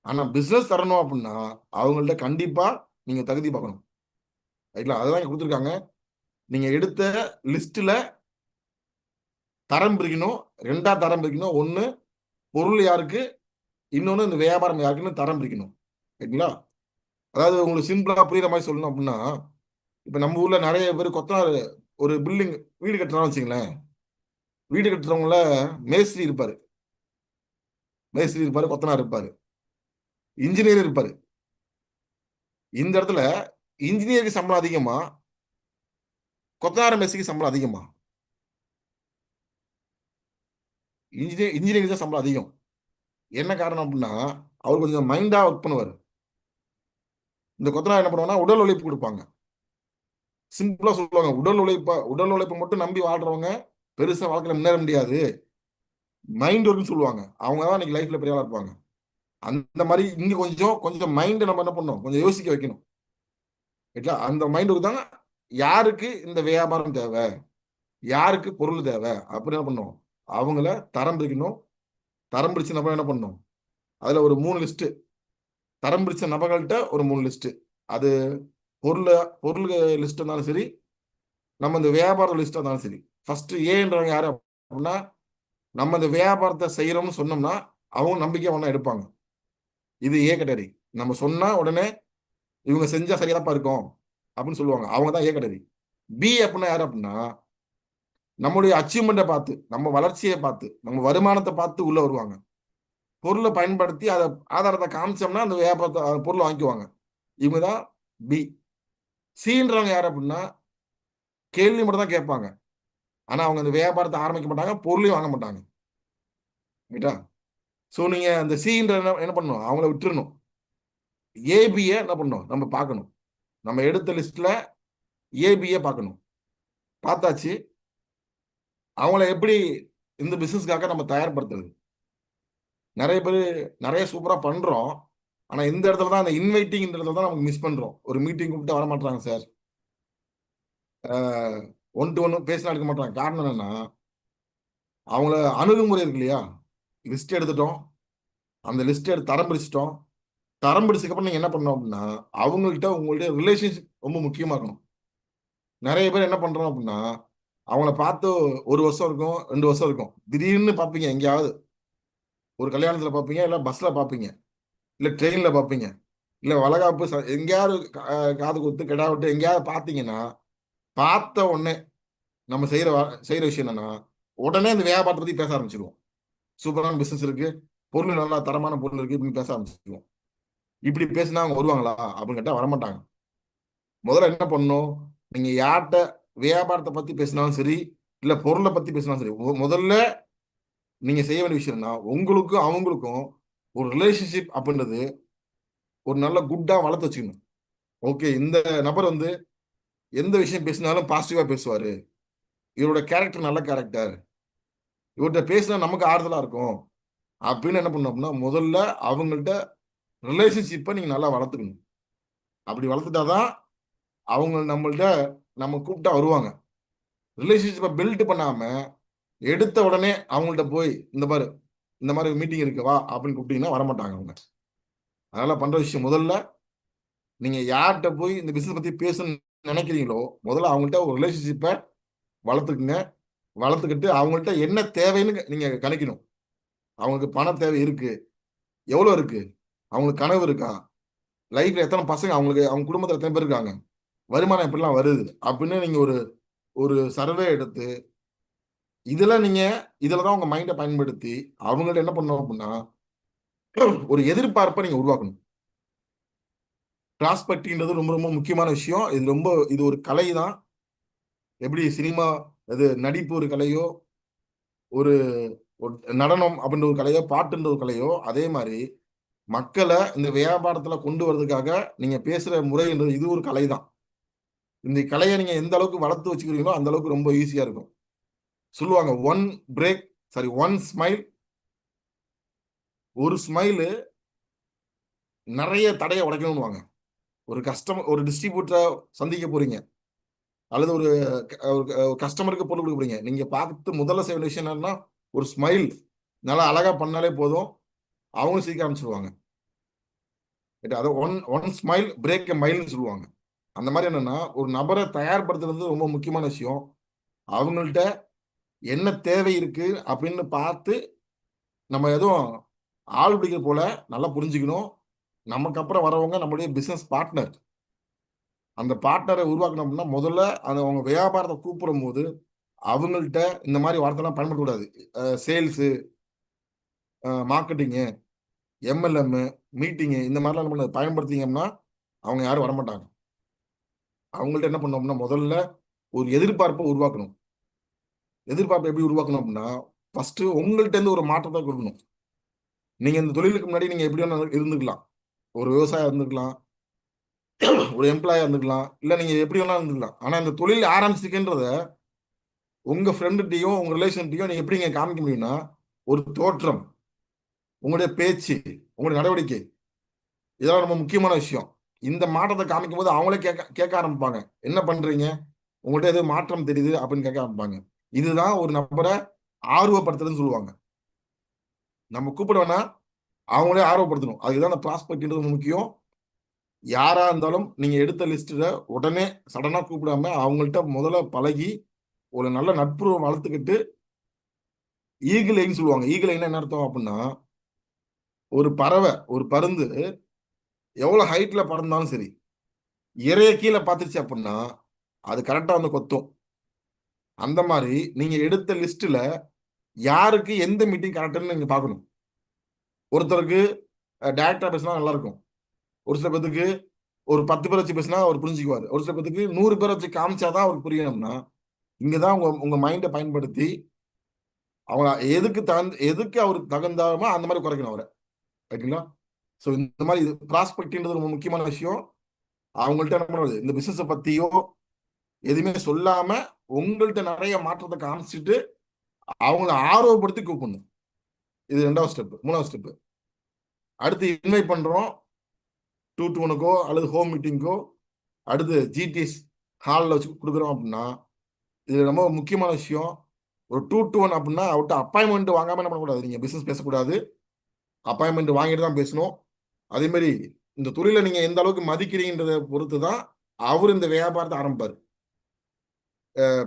ஆனா பிசினஸ் தரணும் அப்படின்னா அவங்கள்ட்ட கண்டிப்பா நீங்க தகுதி பார்க்கணும். ரைட்ல? அதெல்லாம் இங்க கொடுத்துருக்காங்க. நீங்க எடுத்த லிஸ்ட்ல தரம் பிரிக்கணும். ரெண்டா தரம் பிரிக்கணும். ஒண்ணு பொருள் யாருக்கு, இன்னொன்னு இந்த வியாபாரம் யாருக்குன்னு தரம் பிரிக்கணும். ரைட்டுங்களா? அதாவது உங்களுக்கு சிம்பிளா புரியுற மாதிரி சொல்லணும் அப்படின்னா இப்ப நம்ம ஊர்ல நிறைய பேர் கொத்தனார் ஒரு பில்டிங் வீடு கட்டுறான்னு வச்சுங்களேன். வீடு கட்டுறவங்கள மேஸ்திரி இருப்பாரு, கொத்தனார் இருப்பாரு, இன்ஜினியர் இருப்பாரு. இந்த இடத்துல இன்ஜினியருக்கு சம்பளம் அதிகமா, கொத்தனார் மேஸ்திரிக்கு சம்பளம் அதிகமா? இன்ஜினியரிங் தான் சம்பளம் அதிகம். என்ன காரணம் அப்படின்னா அவர் கொஞ்சம் மைண்டா ஒர்க் பண்ணுவார். இந்த கொத்தனார் என்ன பண்ணுவாங்கன்னா உடல் உழைப்பு கொடுப்பாங்க. சிம்பிளா சொல்லுவாங்க, உடல் உழைப்பை மட்டும் நம்பி வாழ்றவங்க பெருசா வாழ்க்கையில முன்னேற முடியாது. மைண்ட் ஒர்க்னு சொல்லுவாங்க. அவங்க தான் இன்னைக்கு லைஃப்ல பெரிய ஆளா இருப்பாங்க. அந்த மாதிரி இங்க கொஞ்சம் கொஞ்சம் மைண்ட் நம்ம என்ன பண்ணணும், கொஞ்சம் யோசிக்க வைக்கணும். அந்த மைண்டுக்கு தான் யாருக்கு இந்த வியாபாரம் தேவை, யாருக்கு பொருள் தேவை அப்படி என்ன பண்ணும், அவங்கள தரம் பிரிக்கணும். தரம் பிரிச்ச நபர் என்ன பண்ணும், அதுல ஒரு 3 லிஸ்ட். தரம் பிரிச்ச நபர்கள்ட்ட ஒரு 3 லிஸ்ட். அது பொருள் பொருள் லிஸ்ட் இருந்தாலும் சரி, நம்ம இந்த வியாபார லிஸ்ட் இருந்தாலும் சரி. ஃபர்ஸ்ட் ஏன்றவங்க யாரு அப்படின்னா நம்ம இந்த வியாபாரத்தை செய்யறோம்னு சொன்னோம்னா அவங்க நம்பிக்கை ஒன்றா எடுப்பாங்க. இது ஏ கேட்டகரி. நம்ம சொன்னா உடனே இவங்க செஞ்சா சரியாப்பா இருக்கும் அப்படின்னு சொல்லுவாங்க. அவங்க தான் ஏ கேட்டகரி. பி அப்படின்னா யாரு அப்படின்னா நம்மளுடைய அச்சீவ்மெண்ட்டை பார்த்து, நம்ம வளர்ச்சியை பார்த்து, நம்ம வருமானத்தை பார்த்து உள்ள வருவாங்க. பொருளை பயன்படுத்தி அதை ஆதாரத்தை காமிச்சோம்னா அந்த வியாபாரத்தை பொருளை வாங்கிக்குவாங்க. இவங்க தான் பி. சின்றவங்க யாரு அப்படின்னா கேள்வி மட்டும் தான் கேட்பாங்க. ஆனா அவங்க அந்த வியாபாரத்தை ஆரம்பிக்க மாட்டாங்க, பொருளையும் வாங்க மாட்டாங்க. ரைட்டா? ஸோ நீங்க அந்த சின்ற என்ன பண்ணணும், அவங்கள விட்டுறணும். ஏபியை என்ன பண்ணணும், நம்ம பார்க்கணும். நம்ம எடுத்த லிஸ்ட்ல ஏபியை பார்க்கணும். பார்த்தாச்சு. அவங்கள எப்படி இந்த பிசினஸ்க்காக நம்ம தயார்படுத்துறது. நிறைய பேர் நிறைய சூப்பரா பண்றோம். ஆனா இந்த இடத்துல தான் அந்த இன்வைட்டிங் இடத்துல தான் நமக்கு மிஸ் பண்றோம். ஒரு மீட்டிங் கூப்பிட்டு வர மாட்டாங்க சார், ஒன் டு ஒன் பேசினா எடுக்க மாட்டாங்க. காரணம் என்னன்னா அவங்கள அணுகுமுறை இருக்கு இல்லையா. லிஸ்ட் எடுத்துட்டோம், அந்த லிஸ்ட் எடுத்து தரம் பிரிச்சிட்டோம். தரம் பிரிச்சதுக்கு அப்புறம் நீங்க என்ன பண்ணணும் அப்படின்னா அவங்கள்ட்ட உங்களுடைய ரிலேஷன்ஷிப் ரொம்ப முக்கியமா இருக்கணும். நிறைய பேர் என்ன பண்றோம் அப்படின்னா அவங்கள பார்த்து 1 வருஷம் இருக்கும், 2 வருஷம் இருக்கும். திடீர்னு பார்ப்பீங்க எங்கேயாவது, ஒரு கல்யாணத்துல பார்ப்பீங்க, இல்லை பஸ்ல பார்ப்பீங்க, இல்லை ட்ரெயின்ல பார்ப்பீங்க, இல்லை வளகாப்பு எங்கேயாவது காது குத்து கிடா விட்டு எங்கேயாவது பார்த்தீங்கன்னா பார்த்த உடனே நம்ம செய்யற விஷயம் என்னன்னா உடனே இந்த வியாபாரத்தை பத்தி பேச ஆரம்பிச்சிருவோம். சூப்பரான பிசினஸ் இருக்கு, பொருள் நல்லா தரமான பொருள் இருக்கு இப்படின்னு பேச ஆரம்பிச்சிருவோம். இப்படி பேசினா அவங்க வருவாங்களா அப்படின்னு கேட்டா வரமாட்டாங்க. முதல்ல என்ன பண்ணணும், நீங்க யார்கிட்ட வியாபாரத்தை பத்தி பேசினாலும் சரி, இல்ல பொருளை பத்தி பேசினாலும் சரி, முதல்ல நீங்க செய்ய வேண்டிய விஷயம்னா உங்களுக்கும் அவங்களுக்கும் ஒரு ரிலேஷன்ஷிப் அப்படின்றது ஒரு நல்ல குட்டா வளர்த்து வச்சுக்கணும். ஓகே, இந்த நபர் வந்து எந்த விஷயம் பேசினாலும் பாசிட்டிவா பேசுவாரு, இவரோட கேரக்டர் நல்ல கேரக்டர், இவர்கிட்ட பேசினா நமக்கு ஆறுதலா இருக்கும் அப்படின்னு என்ன பண்ணணும் அப்படின்னா முதல்ல அவங்கள்ட்ட ரிலேஷன்ஷிப்பை நீங்க நல்லா வளர்த்துக்கணும். அப்படி வளர்த்துட்டாதான் அவங்க நம்மள்ட்ட நம்ம கூப்பிட்டா வருவாங்க. ரிலேஷன்ஷிப்பை பில்ட் பண்ணாம எடுத்த உடனே அவங்கள்ட்ட போய் இந்த மாதிரி மீட்டிங் இருக்கு வா அப்படின்னு கூப்பிட்டீங்கன்னா வரமாட்டாங்க அவங்க. அதனால பண்ற விஷயம், முதல்ல நீங்க யார்கிட்ட போய் இந்த பிசினஸ் பத்தி பேசணும்னு நினைக்கிறீங்களோ முதல்ல அவங்கள்ட்ட ஒரு ரிலேஷன்ஷிப்பை வளர்த்துக்குங்க. வளர்த்துக்கிட்டு அவங்கள்ட்ட என்ன தேவைன்னு நீங்க கணிக்கணும். அவங்களுக்கு பண தேவை இருக்கு, எவ்வளவு இருக்கு, அவங்களுக்கு கனவு இருக்கா, லைஃப்ல எத்தனை பசங்க, அவங்களுக்கு அவங்க குடும்பத்துல எத்தனை பேர் இருக்காங்க, வருமானம் எப்படிலாம் வருது அப்படின்னு நீங்க ஒரு ஒரு சர்வே எடுத்து இதுலதான் உங்க மைண்டை பயன்படுத்தி அவங்கள்ட்ட என்ன பண்ணணும் அப்படின்னா ஒரு எதிர்பார்ப்பை நீங்க உருவாக்கணும். ப்ராஸ்பெக்டிங்கிறது ரொம்ப ரொம்ப முக்கியமான விஷயம். இது ஒரு கலை தான். எப்படி சினிமா, அது நடிப்பு ஒரு கலையோ, ஒரு ஒரு நடனம் அப்படின்ற ஒரு கலையோ, பாட்டுன்ற ஒரு கலையோ, அதே மாதிரி மக்களை இந்த வியாபாரத்துல கொண்டு வர்றதுக்காக நீங்க பேசுற முறைன்றது இது ஒரு கலை தான். இந்த கலையை நீங்க எந்த அளவுக்கு வளர்த்து வச்சுக்கிறீங்களோ அந்த அளவுக்கு ரொம்ப ஈஸியா இருக்கும். சொல்லுவாங்க ஒன் ஸ்மைல், ஒரு ஸ்மைலு நிறைய தடையை உடைக்கணும்னுவாங்க. ஒரு டிஸ்ட்ரிபியூட்டரை சந்திக்க போறீங்க, அல்லது ஒரு கஸ்டமருக்கு பொருள் கொடுக்க போறீங்க, நீங்க பார்த்து முதல்ல செய்ய வேண்டிய விஷயம் என்னன்னா ஒரு ஸ்மைல் நல்லா அழகா பண்ணாலே போதும், அவங்க சீக்கிரம் ஆரம்பிச்சிருவாங்க. அதை ஒன் ஸ்மைல் பிரேக் எ மைல்னு சொல்லுவாங்க. அந்த மாதிரி என்னன்னா ஒரு நபரை தயார்படுத்துறது ரொம்ப முக்கியமான விஷயம். அவங்கள்ட்ட என்ன தேவை இருக்கு அப்படின்னு பார்த்து நம்ம எதுவும் ஆள் பிடிக்கிற போல நல்லா புரிஞ்சுக்கணும். நமக்கு அப்புறம் வரவங்க நம்மளுடைய பிசினஸ் பார்ட்னர். அந்த பார்ட்னரை உருவாக்கணும் அப்படின்னா முதல்ல அவங்க வியாபாரத்தை கூப்பிடும் போது அவங்கள்ட்ட இந்த மாதிரி வார்த்தைலாம் பயன்படுத்தக்கூடாது. சேல்ஸு, மார்க்கெட்டிங்கு, MLM, மீட்டிங்கு, இந்த மாதிரிலாம் நம்ம பயன்படுத்திங்கன்னா அவங்க யாரும் வரமாட்டாங்க. அவங்கள்ட்ட என்ன பண்ணோம்னா முதல்ல ஒரு எதிர்பார்ப்பை உருவாக்கணும். எதிர்பார்ப்பை எப்படி உருவாக்கணும் அப்படின்னா ஃபர்ஸ்ட் உங்கள்ட்ட இருந்து ஒரு மாற்றத்தை கொடுக்கணும். நீங்க இந்த தொழிலுக்கு முன்னாடி நீங்க எப்படி இருந்துக்கலாம், ஒரு விவசாயம் இருந்துக்கலாம், ஒரு எம்ப்ளாயா இருந்துக்கலாம், இல்ல நீங்க எப்படி வேணா இருந்துக்கலாம். ஆனா இந்த தொழில் ஆரம்பிச்சிருக்கின்றத உங்க ஃப்ரெண்டுகிட்டையும் உங்க ரிலேஷன்கிட்டையும் நீங்க எப்படி காமிக்க முடியும்னா ஒரு தோற்றம், உங்களுடைய பேச்சு, உங்களுடைய நடவடிக்கை, இதெல்லாம் ரொம்ப முக்கியமான விஷயம். இந்த மாற்றத்தை காமிக்கும் போது அவங்களே கேட்க ஆரம்பிப்பாங்க, என்ன பண்றீங்க, உங்கள்கிட்ட எது மாற்றம் தெரியுது அப்படின்னு கேட்க ஆரம்பிப்பாங்க. இதுதான் ஒரு நபரை ஆர்வப்படுத்துறதுன்னு சொல்லுவாங்க. நம்ம கூப்பிட வேணா, அவங்களே ஆர்வப்படுத்தணும். அதுக்குதான் அந்த ப்ராஸ்பெக்ட்ன்றது முக்கியம். யாரா இருந்தாலும் நீங்க எடுத்த லிஸ்ட்ல உடனே சடனா கூப்பிடாம அவங்கள்ட்ட முதல்ல பழகி ஒரு நல்ல நட்புறவை வளர்த்துக்கிட்டு ஈகிள் ஐன்னு சொல்லுவாங்க. ஈகிள் ஐன்னு என்ன அர்த்தம் அப்படின்னா ஒரு பறவை, ஒரு பருந்து எவ்வளவு ஹைட்ல பறந்தாலும் சரி, இறைய கீழே பார்த்துச்சு அப்படின்னா அது கரெக்டா வந்து கொத்தும். அந்த மாதிரி நீங்க எடுத்த லிஸ்ட்ல யாருக்கு எந்த மீட்டிங் கரெக்ட்னு நீங்க பார்க்கணும். ஒருத்தருக்கு டைரக்டா பேசினா நல்லா இருக்கும், ஒரு சில பேருக்கு ஒரு 10 பேர் வச்சு பேசினா அவர் புரிஞ்சுக்குவாரு, ஒரு சில பேருக்கு 100 பேர் வச்சு காமிச்சாதான் அவருக்கு புரியணும்னா இங்கதான் உங்க மைண்டை பயன்படுத்தி அவங்க எதுக்கு அவருக்கு தகுந்தாமோ அந்த மாதிரி குறைக்கணும் அவரை. ரைட்டுங்களா? ஸோ இந்த மாதிரி ப்ராஸ்பெக்ட்ன்றது ரொம்ப முக்கியமான விஷயம். அவங்கள்ட்ட என்ன பண்ணுறது, இந்த பிசினஸை பத்தியோ எதுவுமே சொல்லாம உங்கள்கிட்ட நிறைய மாற்றத்தை காமிச்சிட்டு அவங்கள ஆர்வப்படுத்தி கூப்பிடணும். இது 2வது ஸ்டெப். 3வது ஸ்டெப், அடுத்து இன்வைட் பண்றோம் 2 to 1க்கோ அல்லது ஹோம் மீட்டிங்கோ, அடுத்து GTS ஹாலில் வச்சு கொடுக்குறோம் அப்படின்னா இது ரொம்ப முக்கியமான விஷயம். ஒரு 2 to 1 அப்படின்னா அவர்கிட்ட அப்பாயின்மெண்ட் வாங்காம என்ன பண்ணக்கூடாது, நீங்க பிசினஸ் பேசக்கூடாது, அப்பாயின்மெண்ட் வாங்கிட்டு தான் பேசணும். அதே மாதிரி இந்த தொழிலை நீங்க எந்த அளவுக்கு மதிக்கிறீங்கன்றத பொறுத்து தான் அவர் இந்த வியாபாரத்தை ஆரம்பிப்பாரு.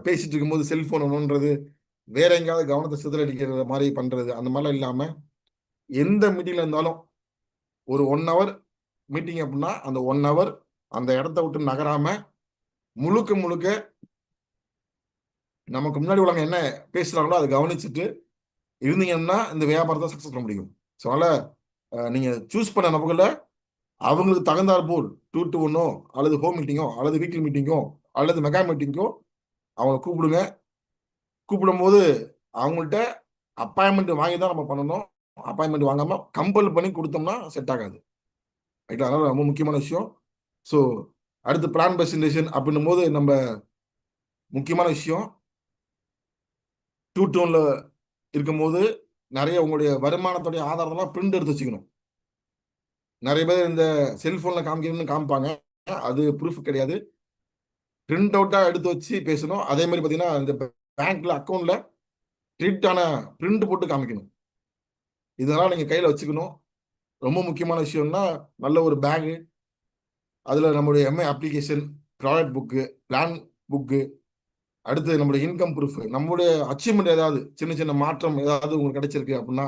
பேசிட்டு இருக்கும்போது செல்போன் ஒன்றுன்றது, வேற எங்கேயாவது கவனத்தை சிதறடிக்கிற மாதிரி பண்றது, அந்த மாதிரிலாம் இல்லாம எந்த மீட்டிங்ல இருந்தாலும் ஒரு 1 hour மீட்டிங் அப்படின்னா அந்த 1 hour அந்த இடத்த விட்டு நகராம முழுக்க முழுக்க நமக்கு முன்னாடி உள்ளவங்க என்ன பேசுறாங்களோ அதை கவனிச்சுட்டு இருந்தீங்கன்னா இந்த வியாபாரத்தை சக்சஸ் பண்ண முடியும். ஸோ அதனால நீங்க சூஸ் பண்ண நபர்களை அவங்களுக்கு தகுந்தாற் போல் 2 to 1 அல்லது ஹோம் மீட்டிங்கோ அல்லது வீக்லி மீட்டிங்கோ அல்லது மெகா மீட்டிங்கோ அவங்களை கூப்பிடுங்க. கூப்பிடும்போது அவங்கள்ட்ட அப்பாயின்மெண்ட் வாங்கி தான் நம்ம பண்ணணும். அப்பாயின்மெண்ட் வாங்காம கம்பல் பண்ணி கொடுத்தோம்னா செட் ஆகாது. ரைட்? அதனால ரொம்ப முக்கியமான விஷயம். ஸோ அடுத்து பிளான் பிரசன்டேஷன் அப்படின்னும் போது நம்ம முக்கியமான விஷயம் 2 to 1ல இருக்கும்போது நிறைய உங்களுடைய வருமானத்துடைய ஆதாரத்தெல்லாம் பிரிண்ட் எடுத்து வச்சுக்கணும். நிறைய பேர் இந்த செல்போன்ல காமிக்கணும்னு காமிப்பாங்க, அது ப்ரூஃப் கிடையாது. பிரிண்ட் அவுட்டா எடுத்து வச்சு பேசணும். அதே மாதிரி பார்த்தீங்கன்னா இந்த பேங்க்ல அக்கௌண்ட்ல ட்ரீட்டான பிரிண்ட் போட்டு காமிக்கணும். இதெல்லாம் நீங்க கையில வச்சுக்கணும். ரொம்ப முக்கியமான விஷயம்னா நல்ல ஒரு பேகு, அதுல நம்மளுடைய MA application, product book, plan book, அடுத்து நம்மளுடைய இன்கம் ப்ரூஃப், நம்மளுடைய அச்சீவ்மெண்ட் ஏதாவது சின்ன சின்ன மாற்றம் ஏதாவது உங்களுக்கு கிடைச்சிருக்கு அப்படின்னா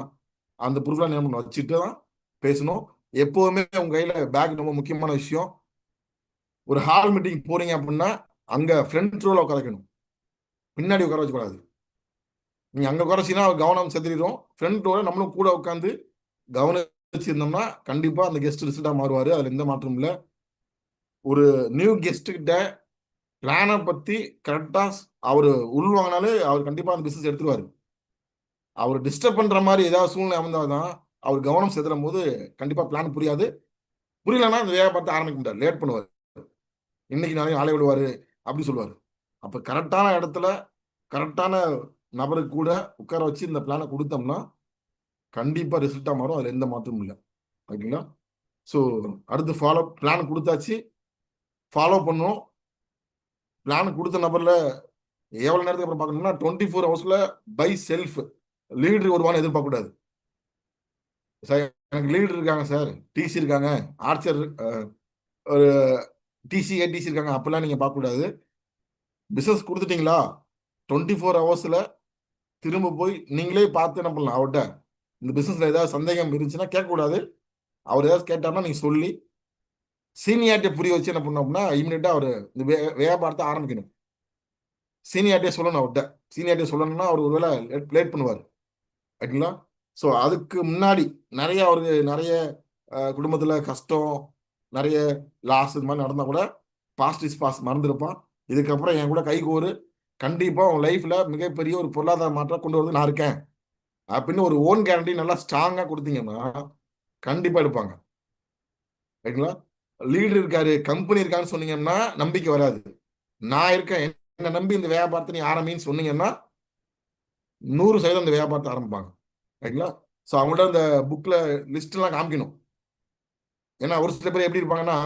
அந்த ப்ரூஃப்லாம் நம்ம வச்சுட்டு தான் பேசணும். எப்போவுமே உங்க கையில பேக் ரொம்ப முக்கியமான விஷயம். ஒரு ஹால் மீட்டிங் போறீங்க அப்படின்னா அங்க ஃப்ரண்ட் ரோல உட்கார வைக்கணும், பின்னாடி உட்கார வச்சுக்கூடாது. நீங்க அங்க உட்காரச்சின்னா கவனம் செதறிடும். ஃப்ரண்ட் ரோல நம்மளும் கூட உட்காந்து கவனிச்சிருந்தோம்னா கண்டிப்பா அந்த கெஸ்ட் ரிசல்ட்டா மாறுவாரு. அதுல எந்த மாற்றமும் இல்லை. ஒரு நியூ கெஸ்ட் கிட்ட பிளானை பத்தி கரெக்டா அவரு உள்வாங்கினாலே அவர் கண்டிப்பா அந்த பிசினஸ் எடுத்துருவாரு. அவர் டிஸ்டர்ப் பண்ற மாதிரி ஏதாவது சூழ்நிலை அமைந்தாதான் அவர் கவனம் செதுறும் போது கண்டிப்பா பிளான் புரியாது. புரியலன்னா அந்த வேலை பார்த்து ஆரம்பிக்க முடியாது, லேட் பண்ணுவார். இன்னைக்கு நாளைக்கு ஆளை விடுவாரு அப்படி சொல்லுவாரு. அப்ப கரெக்டான இடத்துல கரெக்டான நபருக்கு கூட உட்கார வச்சு இந்த பிளானை கொடுத்தோம்னா கண்டிப்பா ரிசல்ட்டா மாறும். அதுல எந்த மாற்றமும் இல்லை. ஓகேங்களா? ஸோ அடுத்து பிளான் கொடுத்தாச்சு, ஃபாலோ பண்ணணும். பிளான் கொடுத்த நபர்ல எவ்வளவு நேரத்துக்கு அப்புறம் பார்க்கணும்னா 24 ஹவர்ஸ்ல பை செல்ஃப் லீடர் வருவான்னு எதிர்பார்க்க கூடாது. சார் எனக்கு லீடர் இருக்காங்க சார், டிசி இருக்காங்க, ஆர்ச்சர் ஒரு டிசி ஏடிசி இருக்காங்க, அப்பெல்லாம் நீங்க பார்க்க கூடாது. பிசினஸ் கொடுத்துட்டீங்களா 24 ஹவர்ஸ்ல திரும்ப போய் நீங்களே பார்த்து என்ன பண்ணலாம், அவர்கிட்ட இந்த பிசினஸ்ல ஏதாவது சந்தேகம் இருந்துச்சுன்னா கேட்கக்கூடாது. அவர் ஏதாவது கேட்டார்னா நீங்க சொல்லி சீனியாரிட்டியை புரிய வச்சு என்ன பண்ணணும் அப்படின்னா இமீடியட்டா அவர் இந்த வியாபாரத்தை ஆரம்பிக்கணும். சீனியாரிட்டியை சொல்லணும் அவர்கிட்ட. சீனியாரிட்டியை சொல்லணும்னா அவர் ஒருவேளை லேட் பண்ணுவார். ஓகேங்களா? ஸோ அதுக்கு முன்னாடி நிறைய அவருக்கு நிறைய குடும்பத்துல கஷ்டம், நிறைய லாஸ் இது மாதிரி நடந்தா கூட பாஸ்ட் இஸ் பாஸ்ட் மறந்துருப்பான். இதுக்கப்புறம் என் கூட கைகோரு, கண்டிப்பா உன் லைஃப்ல மிகப்பெரிய ஒரு பொருளாதார மாற்றம் கொண்டு வரது நான் இருக்கேன் அப்படின்னு ஒரு ஓன் கேரண்டி நல்லா ஸ்ட்ராங்கா கொடுத்தீங்கன்னா கண்டிப்பா எடுப்பாங்க. ரைட்டுங்களா? லீடர் இருக்காரு, கம்பெனி இருக்கான்னு சொன்னீங்கன்னா நம்பிக்கை வராது. நான் இருக்கேன், என்ன நம்பி இந்த வியாபாரத்தை நீ ஆரம்பின்னு சொன்னீங்கன்னா 100% இந்த வியாபாரத்தை ஆரம்பிப்பாங்க. ரைட்டுங்களா? ஸோ அவங்கள்ட்ட அந்த புக்ல லிஸ்ட் எல்லாம் காமிக்கணும். ஏன்னா ஒரு சில பேர் எப்படி இருப்பாங்கன்னா,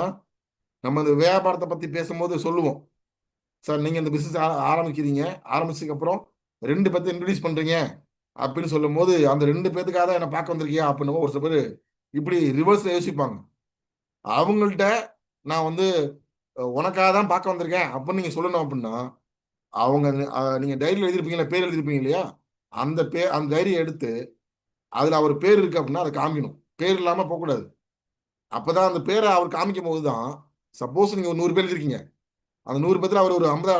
நம்ம இந்த வியாபாரத்தை பத்தி பேசும்போது சொல்லுவோம், சார் நீங்க இந்த பிசினஸ் ஆரம்பிக்கிறீங்க, ஆரம்பிச்சதுக்கு அப்புறம் 2 பேர்த்த இன்ட்ரடியூஸ் பண்றீங்க அப்படின்னு சொல்லும் போது அந்த 2 பேத்துக்காக தான் என்ன பார்க்க வந்திருக்கியா அப்படின்னு ஒரு சில பேர் இப்படி ரிவர்ஸ்ல யோசிப்பாங்க. அவங்கள்ட்ட நான் வந்து உனக்காக தான் பார்க்க வந்திருக்கேன் அப்படின்னு நீங்க சொல்லணும் அப்படின்னா அவங்க நீங்க டைரியில் எழுதிருப்பீங்களா, பேர் எழுதிருப்பீங்க இல்லையா, அந்த டைரியை எடுத்து அதுல அவர் பேர் இருக்கு அப்படின்னா அதை காமிக்கணும். பேர் இல்லாம போகக்கூடாது. அப்பதான் அந்த பேரை அவர் காமிக்கும் போதுதான், சப்போஸ் நீங்க ஒரு 100 பேர் இருக்கீங்க, அந்த 100 பேர்ல அவர் ஒரு 50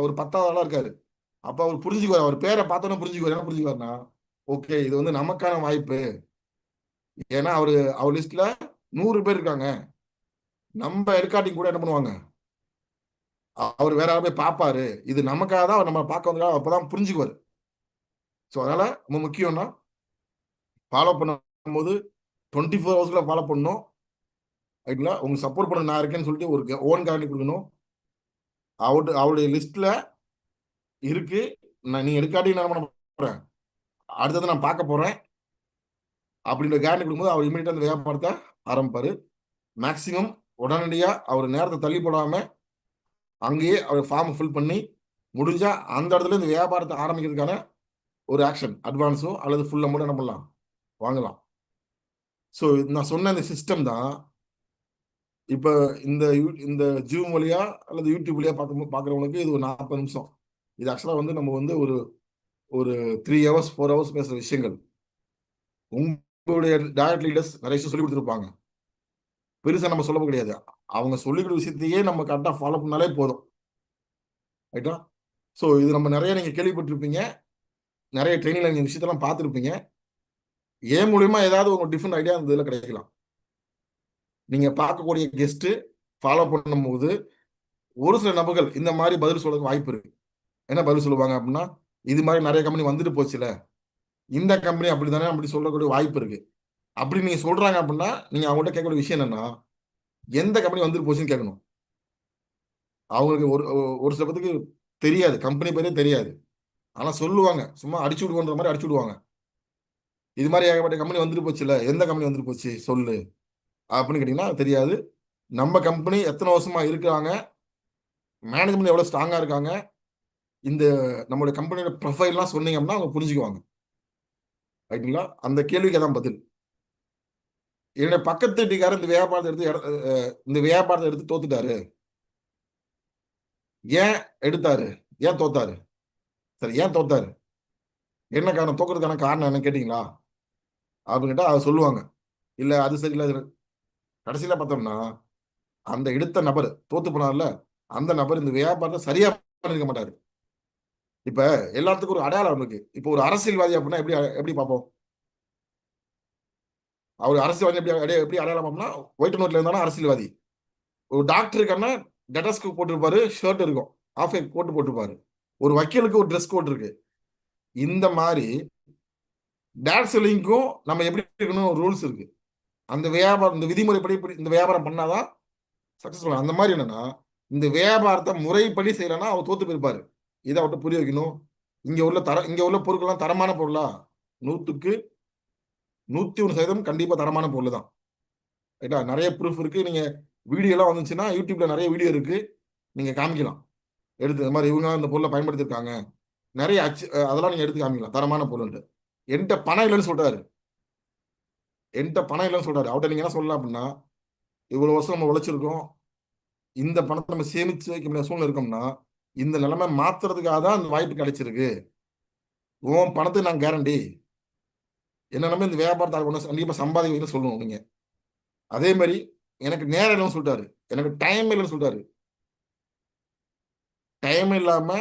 ஒரு 10வது ஆளா இருக்காரு, அப்ப அவர் புரிஞ்சுக்குவார். அவர் பேரை பார்த்தோன்னு புரிஞ்சுக்குவார். என்ன புரிஞ்சுக்குவாருன்னா, ஓகே இது வந்து நமக்கான வாய்ப்பு. ஏன்னா அவர் லிஸ்ட்ல 100 பேர் இருக்காங்க, நம்ம எடுக்காட்டி கூட என்ன பண்ணுவாங்க, அவர் வேற யாரும் போய் பார்ப்பாரு, இது நமக்காக தான் அவர் நம்ம பார்க்க வந்தா, அப்பதான் புரிஞ்சுக்குவாரு. ஸோ அதனால ரொம்ப முக்கியம்னா ஃபாலோ பண்ணும்போது 24 ஹவர்ஸ்ல ஃபாலோ பண்ணணும். ரைட்டுங்களா? உங்களுக்கு சப்போர்ட் பண்ண நான் இருக்கேன்னு சொல்லிட்டு ஒரு ஓன் கேரண்டி கொடுக்கணும். அவருடைய லிஸ்ட்ல இருக்கு, நீங்க எடுக்காட்டி நான் பண்ண போறேன், அடுத்தது நான் பார்க்க போறேன் அப்படின்ற கேரண்டி கொடுக்கும்போது அவர் இமீடியட்டா அந்த வியாபாரத்தை ஆரம்பிப்பாரு. மேக்சிமம் உடனடியா அவர் நேரத்தை தள்ளி போடாம அங்கேயே அவர் ஃபார்ம் ஃபில் பண்ணி முடிஞ்சா அந்த இடத்துல இந்த வியாபாரத்தை ஆரம்பிக்கிறதுக்கான ஒரு ஆக்ஷன் அட்வான்ஸோ அல்லது ஃபுல் அமௌண்ட் என்ன பண்ணலாம், வாங்கலாம். ஸோ நான் சொன்ன இந்த சிஸ்டம் தான் இப்போ இந்த ஜூம் வழியா அல்லது யூடியூப் வழியா பார்க்குறவங்களுக்கு இது ஒரு 40 நிமிஷம். இது ஆக்சுவலாக வந்து நம்ம வந்து ஒரு ஒரு 3 ஹவர்ஸ் 4 ஹவர்ஸ் பேசுகிற விஷயங்கள். உங்களுடைய டைரக்ட் லீடர்ஸ் நிறைய விஷயம் சொல்லி கொடுத்துருப்பாங்க, பெருசாக நம்ம சொல்ல கிடையாது. அவங்க சொல்லிக் கொடுத்த விஷயத்தையே நம்ம கரெக்டாக ஃபாலோ பண்ணாலே போதும். ரைட்டா? ஸோ இது நம்ம நிறைய நீங்கள் கேள்விப்பட்டிருப்பீங்க, நிறைய ட்ரைனிங்ல நீங்கள் விஷயத்தெல்லாம் பார்த்துருப்பீங்க. ஏன் மூலியமா ஏதாவது ஒரு டிஃப்ரெண்ட் ஐடியா இந்த இதில் கிடைக்கலாம். நீங்க பார்க்கக்கூடிய கெஸ்ட் ஃபாலோ பண்ணும்போது ஒரு சில நபர்கள் இந்த மாதிரி பதில் சொல்றதுக்கு வாய்ப்பு இருக்கு. என்ன பதில் சொல்லுவாங்க அப்படின்னா, இது மாதிரி நிறைய கம்பெனி வந்துட்டு போச்சுல, இந்த கம்பெனி அப்படித்தானே அப்படி சொல்லக்கூடிய வாய்ப்பு இருக்கு. அப்படி நீங்க சொல்றாங்க அப்படின்னா நீங்க அவங்கள்ட்ட கேட்கக்கூடிய விஷயம் என்னன்னா, எந்த கம்பெனி வந்துட்டு போச்சுன்னு கேட்கணும். அவங்களுக்கு ஒரு சில பேருக்கு தெரியாது, கம்பெனி பேரே தெரியாது. ஆனா சொல்லுவாங்க, சும்மா அடிச்சு விடுவோன்ற மாதிரி அடிச்சு விடுவாங்க. இது மாதிரி ஏகப்பட்ட கம்பெனி வந்துட்டு போச்சுல, எந்த கம்பெனி வந்துட்டு போச்சு சொல்லு அப்படின்னு கேட்டீங்கன்னா தெரியாது. நம்ம கம்பெனி எத்தனை வருஷமா இருக்கிறாங்க, மேனேஜ்மெண்ட் எவ்வளவு ஸ்ட்ராங்கா இருக்காங்க, இந்த நம்மளுடைய கம்பெனியோட ப்ரொஃபைல்லாம் சொன்னீங்கன்னா அவங்க புரிஞ்சுக்குவாங்க. ரைட்டுங்களா? அந்த கேள்விக்கு அதான் பதில். என்னுடைய பக்கத்து வீட்டுக்காரர் இந்த வியாபாரத்தை எடுத்து தோத்துட்டாரு. ஏன் எடுத்தாரு? ஏன் தோத்தாரு? சரி, ஏன் தோத்தாரு? என்ன காரணம்? தோக்குறதுக்கான காரணம் என்ன கேட்டீங்களா அப்படின்னு கேட்டா அதை சொல்லுவாங்க. இல்ல அது சரியில்லை, கடைசியில பார்த்தோம்னா அந்த எடுத்த நபர் தோத்து போனார்ல, அந்த நபர் இந்த வியாபாரத்தை சரியா பண்ணிருக்க மாட்டாரு. இப்ப எல்லாத்துக்கும் ஒரு அடையாளம் இருக்கு. இப்போ ஒரு அரசியல்வாதி அப்படின்னா எப்படி எப்படி பார்ப்போம்? அவர் அரசியல்வாதி எப்படி அடையாளம் பார்ப்போம்னா, ஒயிட் நோட்ல இருந்தாலும் அரசியல்வாதி. ஒரு டாக்டர் இருக்காருன்னா டெட்டஸ்கோப் போட்டிருப்பாரு, ஷர்ட் இருக்கும், ஆஃப் கோட் போட்டிருப்பாரு. ஒரு வக்கீலுக்கு ஒரு ட்ரெஸ் கோட் இருக்கு. இந்த மாதிரி டேட் செல்லிங்க்கும் நம்ம எப்படி இருக்கணும் ரூல்ஸ் இருக்கு. அந்த வியாபாரம், இந்த விதிமுறைப்படி இந்த வியாபாரம் பண்ணாதான் சக்சஸ்ஃபுல். அந்த மாதிரி என்னன்னா, இந்த வியாபாரத்தை முறைப்படி செய்யலன்னா அவர் தோத்து போயிருப்பாரு. இதை அவர்கிட்ட புரிய வைக்கணும். இங்க உள்ள பொருட்கள்லாம் தரமான பொருளா? 100க்கு 101% கண்டிப்பா தரமான பொருள் தான். ரைட்டா? நிறைய ப்ரூஃப் இருக்கு. நீங்க வீடியோ எல்லாம் வந்துச்சுன்னா யூடியூப்ல நிறைய வீடியோ இருக்கு, நீங்க காமிக்கலாம். எடுத்து இந்த மாதிரி இவங்க இந்த பொருளை பயன்படுத்திருக்காங்க, நிறைய அதெல்லாம் நீங்க எடுத்து காமிக்கலாம் தரமான பொருள். என்கிட்ட பணம் இல்லைன்னு சொல்றாரு. என்கிட்ட பணம் இல்லைன்னு சொல்றாரு. அவர்கிட்ட நீங்க என்ன சொல்லலாம் அப்படின்னா, இவ்வளவு வருஷம் நம்ம உழைச்சிருக்கோம், இந்த பணத்தை நம்ம சேமிச்சு வைக்க முடியாத சூழ்நிலை இருக்கோம்னா, இந்த நிலைமை மாத்துறதுக்காக தான் அந்த வாய்ப்பு கிடைச்சிருக்கு. உன் பணத்துக்கு நான் கேரண்டி. என்ன நம்பி இந்த வியாபாரத்தை ஒன்று கண்டிப்பா சம்பாதிக்கணும்னு சொல்லணும் நீங்க. அதே மாதிரி எனக்கு நேரம் இல்லைன்னு சொல்லிட்டாரு, எனக்கு டைம் இல்லைன்னு சொல்லிட்டாரு. டைம் இல்லாம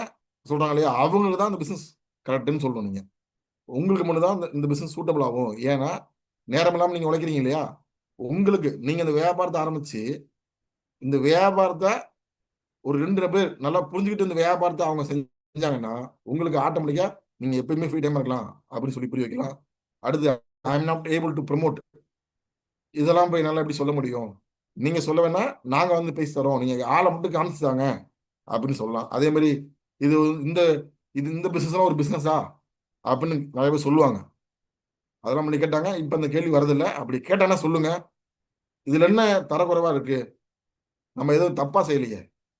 சொல்றாங்க இல்லையா, அவங்களுக்கு தான் இந்த பிசினஸ் கரெக்ட்னு சொல்லணும். நீங்க உங்களுக்கு மட்டும் தான் இந்த பிசினஸ் சூட்டபிள் ஆகும். ஏன்னா நேரம் இல்லாம நீங்க உழைக்கிறீங்க இல்லையா, உங்களுக்கு நீங்க இந்த வியாபாரத்தை ஆரம்பிச்சு இந்த வியாபாரத்தை ஒரு 2 பேர் நல்லா புரிஞ்சுக்கிட்டு இந்த வியாபாரத்தை அவங்க செஞ்சாங்கன்னா உங்களுக்கு ஆட்டோமேட்டிக்கா நீங்க எப்பயுமே ஃப்ரீ டைம் இருக்கலாம் அப்படின்னு சொல்லி புரிய வைக்கலாம். அடுத்து I am not able to promote, இதெல்லாம் போய் நல்லா எப்படி சொல்ல முடியும்? நீங்க சொல்ல வேணா, நாங்க வந்து பேசி தரோம், நீங்க ஆளை மட்டும் காமிச்சுதாங்க அப்படின்னு சொல்லலாம். அதே மாதிரி இது இந்த இந்த பிசினஸ் ஒரு பிசினஸா அப்படின்னு நிறைய பேர் சொல்லுவாங்க. அதெல்லாம் பண்ணி கேட்டாங்க. இப்ப இந்த கேள்வி வரதில்லை. அப்படி கேட்டானா சொல்லுங்க, இதுல என்ன தரக்குறைவா இருக்கு? நம்ம எதுவும் தப்பா செய்யலையே.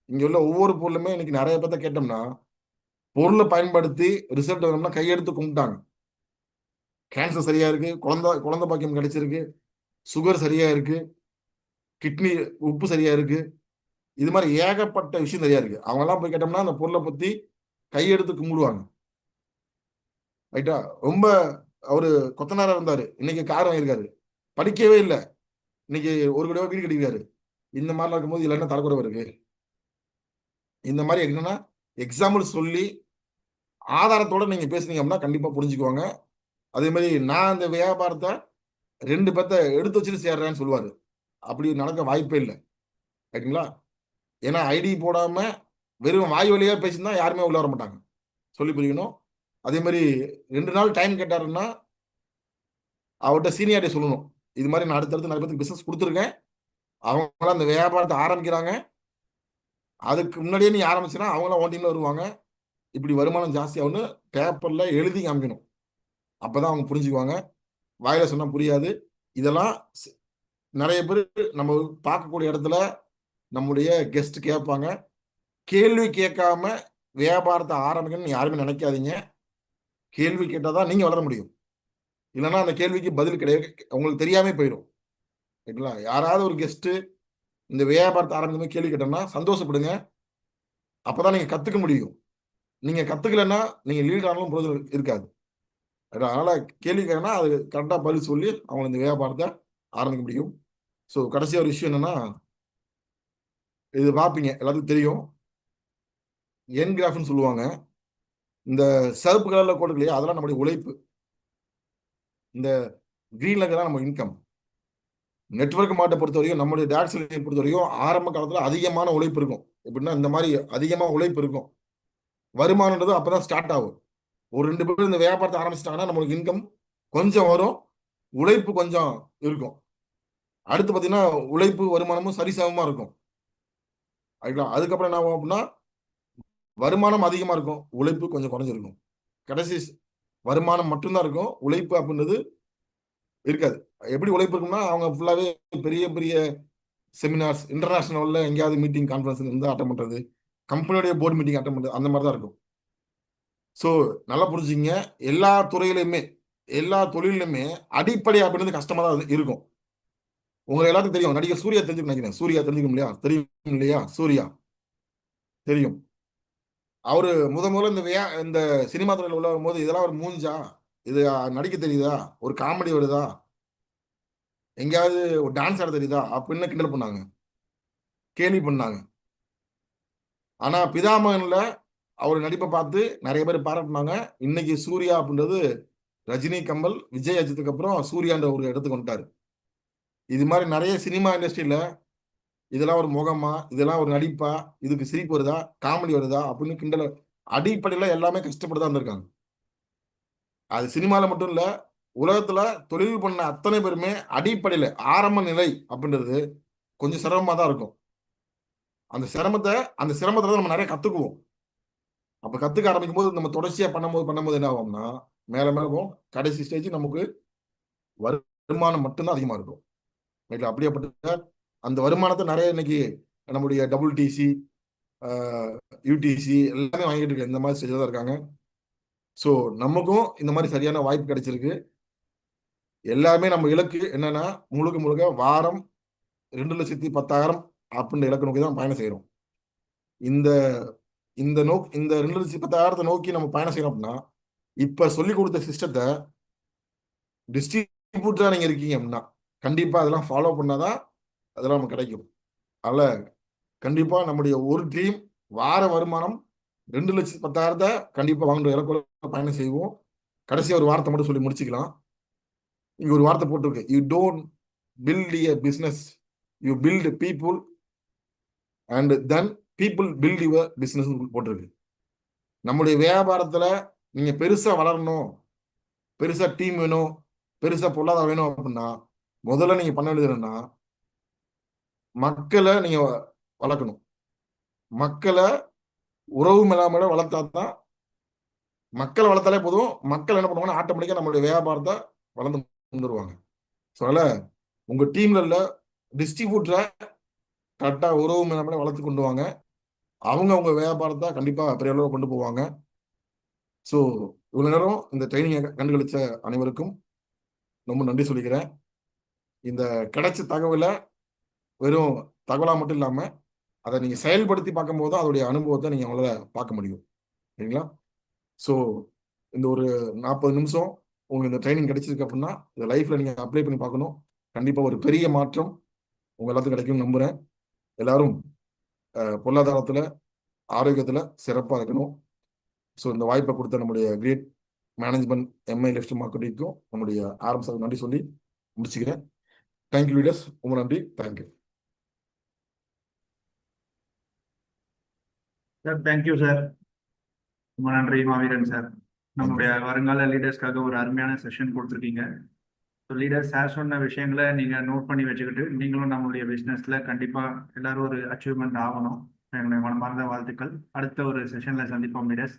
இங்க உள்ள ஒவ்வொரு பொருளுமே இன்னைக்கு நிறைய பேர்த்த கேட்டோம்னா, பொருளை பயன்படுத்தி ரிசல்ட் வரணும்னா கையெடுத்து கும்பிட்டாங்க. கேன்சர் சரியா இருக்கு, குழந்தை பாக்கியம் கிடைச்சிருக்கு, சுகர் சரியா இருக்கு, கிட்னி உப்பு சரியா இருக்கு, இது மாதிரி ஏகப்பட்ட விஷயம் சரியா இருக்கு. அவங்க எல்லாம் போய் கேட்டோம்னா அந்த பொருளை பத்தி கையெடுத்து கும்பிடுவாங்க. ரைட்டா? ரொம்ப அவரு கொத்தனாரா இருந்தாரு, இன்னைக்கு கார் வாங்கியிருக்காரு, படிக்கவே இல்லை, இன்னைக்கு ஒரு கூட வீடு கட்டிருக்காரு. இந்த மாதிரிலாம் இருக்கும்போது இதுல என்ன தரக்குறைவு இருக்கு? இந்த மாதிரி என்னன்னா எக்ஸாம்பிள் சொல்லி ஆதாரத்தோட நீங்க பேசுனீங்க அப்படின்னா கண்டிப்பா புரிஞ்சுக்குவாங்க. அதே மாதிரி நான் இந்த வியாபாரத்தை 2 பேர்த்த எடுத்து வச்சுட்டு சேர்றேன்னு சொல்லுவாரு. அப்படி நடக்க வாய்ப்பே இல்லை. ரைட்டுங்களா? ஏன்னா ஐடி போடாம வெறும் வாய் வழியா பேசினா யாருமே உள்ள வர மாட்டாங்க. சொல்லி புரியணும். அதே மாதிரி 2 நாள் டைம் கேட்டாருன்னா அவர்கிட்ட சீனியாரிட்டி சொல்லணும். இது மாதிரி நான் அடுத்தடுத்து நிறைய பேருக்கு பிசினஸ் கொடுத்துருக்கேன், அவங்களாம் அந்த வியாபாரத்தை ஆரம்பிக்கிறாங்க, அதுக்கு முன்னாடியே நீ ஆரம்பிச்சுன்னா அவங்களாம் ஓன் டீம்ல வருவாங்க, இப்படி வருமானம் ஜாஸ்தியாகும்னு பேப்பர்ல எழுதி காமிக்கணும். அப்பதான் அவங்க புரிஞ்சுக்குவாங்க. வாயில சொன்னா புரியாது. இதெல்லாம் நிறைய பேர் நம்ம பார்க்கக்கூடிய இடத்துல நம்முடைய கெஸ்ட் கேட்பாங்க. கேள்வி கேட்காம வியாபாரத்தை ஆரம்பிக்கணும்னு யாருமே நினைக்காதீங்க. கேள்வி கேட்டாதான் நீங்க வளர முடியும். இல்லைன்னா அந்த கேள்விக்கு பதில் கிடையாது, உங்களுக்கு தெரியாம போயிடும். ரைட்டுங்களா? யாராவது ஒரு கெஸ்ட் இந்த வியாபாரத்தை ஆரம்பிக்கும் கேள்வி கேட்டோம்னா சந்தோஷப்படுங்க. அப்பதான் நீங்க கத்துக்க முடியும். நீங்க கத்துக்கலன்னா நீங்க லீட் ஆனாலும் பிரயோஜனம் இருக்காது. அதனால கேள்வி கேட்கனா அது கரெக்டா பதில் சொல்லி அவங்க இந்த வியாபாரத்தை ஆரம்பிக்க முடியும். ஸோ கடைசியா ஒரு விஷயம் என்னன்னா, இது பார்ப்பீங்க, எல்லாத்துக்கும் தெரியும், என் கிராஃப்னு சொல்லுவாங்க. இந்த சிவப்பு கலர்ல கோடு இல்லையா, அதெல்லாம் நம்மளுடைய உழைப்பு. இந்த கிரீன்ல இருக்கிறதா நம்ம இன்கம். நெட்வொர்க் மார்ட்டை பொறுத்த வரைக்கும், நம்மளுடைய டேட் செல்லிங்கை பொறுத்த வரைக்கும் ஆரம்ப காலத்துல அதிகமான உழைப்பு இருக்கும். எப்படின்னா இந்த மாதிரி அதிகமா உழைப்பு இருக்கும். வருமானன்றது அப்பதான் ஸ்டார்ட் ஆகும். ஒரு 2 பேர் இந்த வியாபாரத்தை ஆரம்பிச்சிட்டாங்கன்னா நம்மளுக்கு இன்கம் கொஞ்சம் வரும், உழைப்பு கொஞ்சம் இருக்கும். அடுத்து பார்த்தீங்கன்னா உழைப்பு வருமானமும் சரிசமமா இருக்கும். அதுக்கப்புறம் என்ன ஆகும் அப்படின்னா, வருமானம் அதிகமா இருக்கும், உழைப்பு கொஞ்சம் குறைஞ்சிருக்கும். கடைசி வருமானம் மட்டும்தான் இருக்கும், உழைப்பு அப்படின்றது இருக்காது. எப்படி உழைப்பு இருக்கும்னா, அவங்க ஃபுல்லாவே பெரிய பெரிய செமினார்ஸ், இன்டர்நேஷனல்ல எங்கேயாவது மீட்டிங் கான்ஃபரன்ஸ் இருந்து அட்டன் பண்றது, கம்பெனியோடைய போர்டு மீட்டிங் அட்டன் பண்ணுறது, அந்த மாதிரி தான் இருக்கும். ஸோ நல்லா புரிஞ்சுங்க, எல்லா துறையிலுமே எல்லா தொழிலுமே அடிப்படை அப்படின்றது கஷ்டமா தான் இருக்கும். உங்களுக்கு எல்லாத்துக்கும் தெரியும், நடிகர் சூர்யா தெரிஞ்சுக்க நினைக்கிறேன். சூர்யா தெரிஞ்சுக்கும் இல்லையா? தெரியும் இல்லையா? சூர்யா தெரியும். அவரு முதல்ல இந்த சினிமா துறையில் உள்ள வரும்போது இதெல்லாம் ஒரு மூஞ்சா, இது நடிக்க தெரியுதா, ஒரு காமெடி வருதா, எங்கேயாவது ஒரு டான்ஸ் ஆட தெரியுதா அப்படின்னு கிண்டல் பண்ணாங்க, கேலி பண்ணாங்க. ஆனா பிதாமகன்ல அவர் நடிப்பை பார்த்து நிறைய பேர் பாராட்டினாங்க. இன்னைக்கு சூர்யா அப்படின்றது ரஜினி, கமல், விஜய், அஜித்துக்கு அப்புறம் சூர்யான்ற ஒரு இடத்துக்கு வந்துட்டாரு. இது மாதிரி நிறைய சினிமா இண்டஸ்ட்ரியில இதெல்லாம் ஒரு முகமா, இதெல்லாம் ஒரு நடிப்பா, இதுக்கு சிரிப்பு வருதா, காமெடி வருதா அப்படின்னு கிண்டல். அடிப்படையில எல்லாமே கஷ்டப்பட்டு தான் இருந்திருக்காங்க. அது சினிமால மட்டும் இல்ல, உலகத்துல தொழில் பண்ண அத்தனை பேருமே அடிப்படையில ஆரம்ப நிலை அப்படின்றது கொஞ்சம் சிரமமா தான் இருக்கும். அந்த சிரமத்துல தான் நம்ம நிறைய கத்துக்குவோம். அப்ப கத்துக்க ஆரம்பிக்கும் போது நம்ம தொடர்ச்சியா பண்ணும்போது என்ன ஆகும்னா, மேல மேல போகும். கடைசி ஸ்டேஜ் நமக்கு வருமானம் மட்டும்தான் அதிகமா இருக்கும். ரைட்ல? அப்படியேப்பட்ட அந்த வருமானத்தை நிறைய இன்னைக்கு நம்முடைய WTC, UTC எல்லாமே வாங்கிட்டு இருக்க இந்த மாதிரி ஸ்டேஜ்ல தான் இருக்காங்க. ஸோ நமக்கும் இந்த மாதிரி சரியான வாய்ப்பு கிடைச்சிருக்கு. எல்லாமே நம்ம இலக்கு என்னன்னா, முழுக்க முழுக்க வாரம் 2,10,000 அப்படின்ற இலக்கு நோக்கி தான் பயணம் செய்யறோம். இந்த இந்த 2,10,000 நோக்கி நம்ம பயணம் செய்யறோம் அப்படின்னா, இப்ப சொல்லி கொடுத்த சிஸ்டத்தை டிஸ்ட்ரிபியூட்டரா நீங்க இருக்கீங்க அப்படின்னா கண்டிப்பா அதெல்லாம் ஃபாலோ பண்ணாதான் அதெல்லாம் நமக்கு கிடைக்கும். அதனால கண்டிப்பா நம்முடைய ஒரு டீம் வார வருமானம் 2,10,000 கண்டிப்பா வாங்குற இலக்கோட பயணம் செய்வோம். கடைசி ஒரு வார்த்தை மட்டும் சொல்லி முடிச்சுக்கலாம். இங்க ஒரு வார்த்தை போட்டிருக்கு, you don't build a business, you build people and then people build your business போட்டிருக்கு. நம்முடைய வியாபாரத்துல நீங்க பெருசா வளரணும், பெருசா டீம் வேணும், பெருசா பொருளாதாரம் வேணும் அப்படின்னா முதல்ல நீங்க பண்ண வேண்டியது என்னன்னா, மக்களை நீங்க வளர்க்கணும். மக்களை உறவு மேலாம வளர்த்தாதான், மக்களை வளர்த்தாலே போதும். மக்கள் என்ன பண்ணுவாங்கன்னா ஆட்டோமேட்டிக்கா நம்மளுடைய வியாபாரத்தை வளர்ந்து வந்துருவாங்க. ஸோ அதனால உங்க டீம்ல உள்ள டிஸ்ட்ரிபியூட்டரை கரெக்டா உறவு மேலாம வளர்த்து கொண்டு வாங்க. அவங்க வியாபாரத்தை கண்டிப்பா பெரிய அளவு கொண்டு போவாங்க. ஸோ இவ்வளவு நேரம் இந்த ட்ரைனிங்கை கண்டுகளிச்ச அனைவருக்கும் ரொம்ப நன்றி சொல்லிக்கிறேன். இந்த கிடைச்ச தகவலை வெறும் தகவலா மட்டும் இல்லாம அதை நீங்க செயல்படுத்தி பார்க்கும்போது அதோடைய அனுபவத்தை நீங்க அவங்களால பார்க்க முடியும். சரிங்களா? ஸோ இந்த ஒரு 40 நிமிஷம் உங்களுக்கு இந்த ட்ரைனிங் கிடைச்சிருக்கு அப்படின்னா இந்த லைஃப்ல நீங்க அப்ளை பண்ணி பார்க்கணும். கண்டிப்பா ஒரு பெரிய மாற்றம் உங்க எல்லாத்துக்கும் கிடைக்கும்னு நம்புறேன். எல்லாரும் பொருளாதாரத்துல, ஆரோக்கியத்துல சிறப்பா இருக்கணும். ஸோ இந்த வாய்ப்பை கொடுத்த நம்முடைய கிரேட் மேனேஜ்மெண்ட் MI லெஃப்ட் மார்க்கெட்டிங்க்கும் நம்முடைய சார் நன்றி சொல்லி முடிச்சுக்கிறேன். தேங்க்யூ லீடர்ஸ், ரொம்ப நன்றி. Thank you sir. Thank you sir. ரொம்ப நன்றி மாவீரன் சார். தேங்க்யூ நம்மளுடைய வருங்கால லீடர்ஸ்க்காக ஒரு அருமையான செஷன் கொடுத்துருக்கீங்க. ஸோ லீடர்ஸ் சார் சொன்ன விஷயங்களை நீங்கள் நோட் பண்ணி வச்சுக்கிட்டு நீங்களும் நம்மளுடைய பிஸ்னஸில் கண்டிப்பாக எல்லாரும் ஒரு அச்சீவ்மெண்ட் ஆகணும். என்னுடைய மனமார்ந்த வாழ்த்துக்கள். அடுத்த ஒரு செஷனில் சந்திப்போம் லீடர்ஸ்.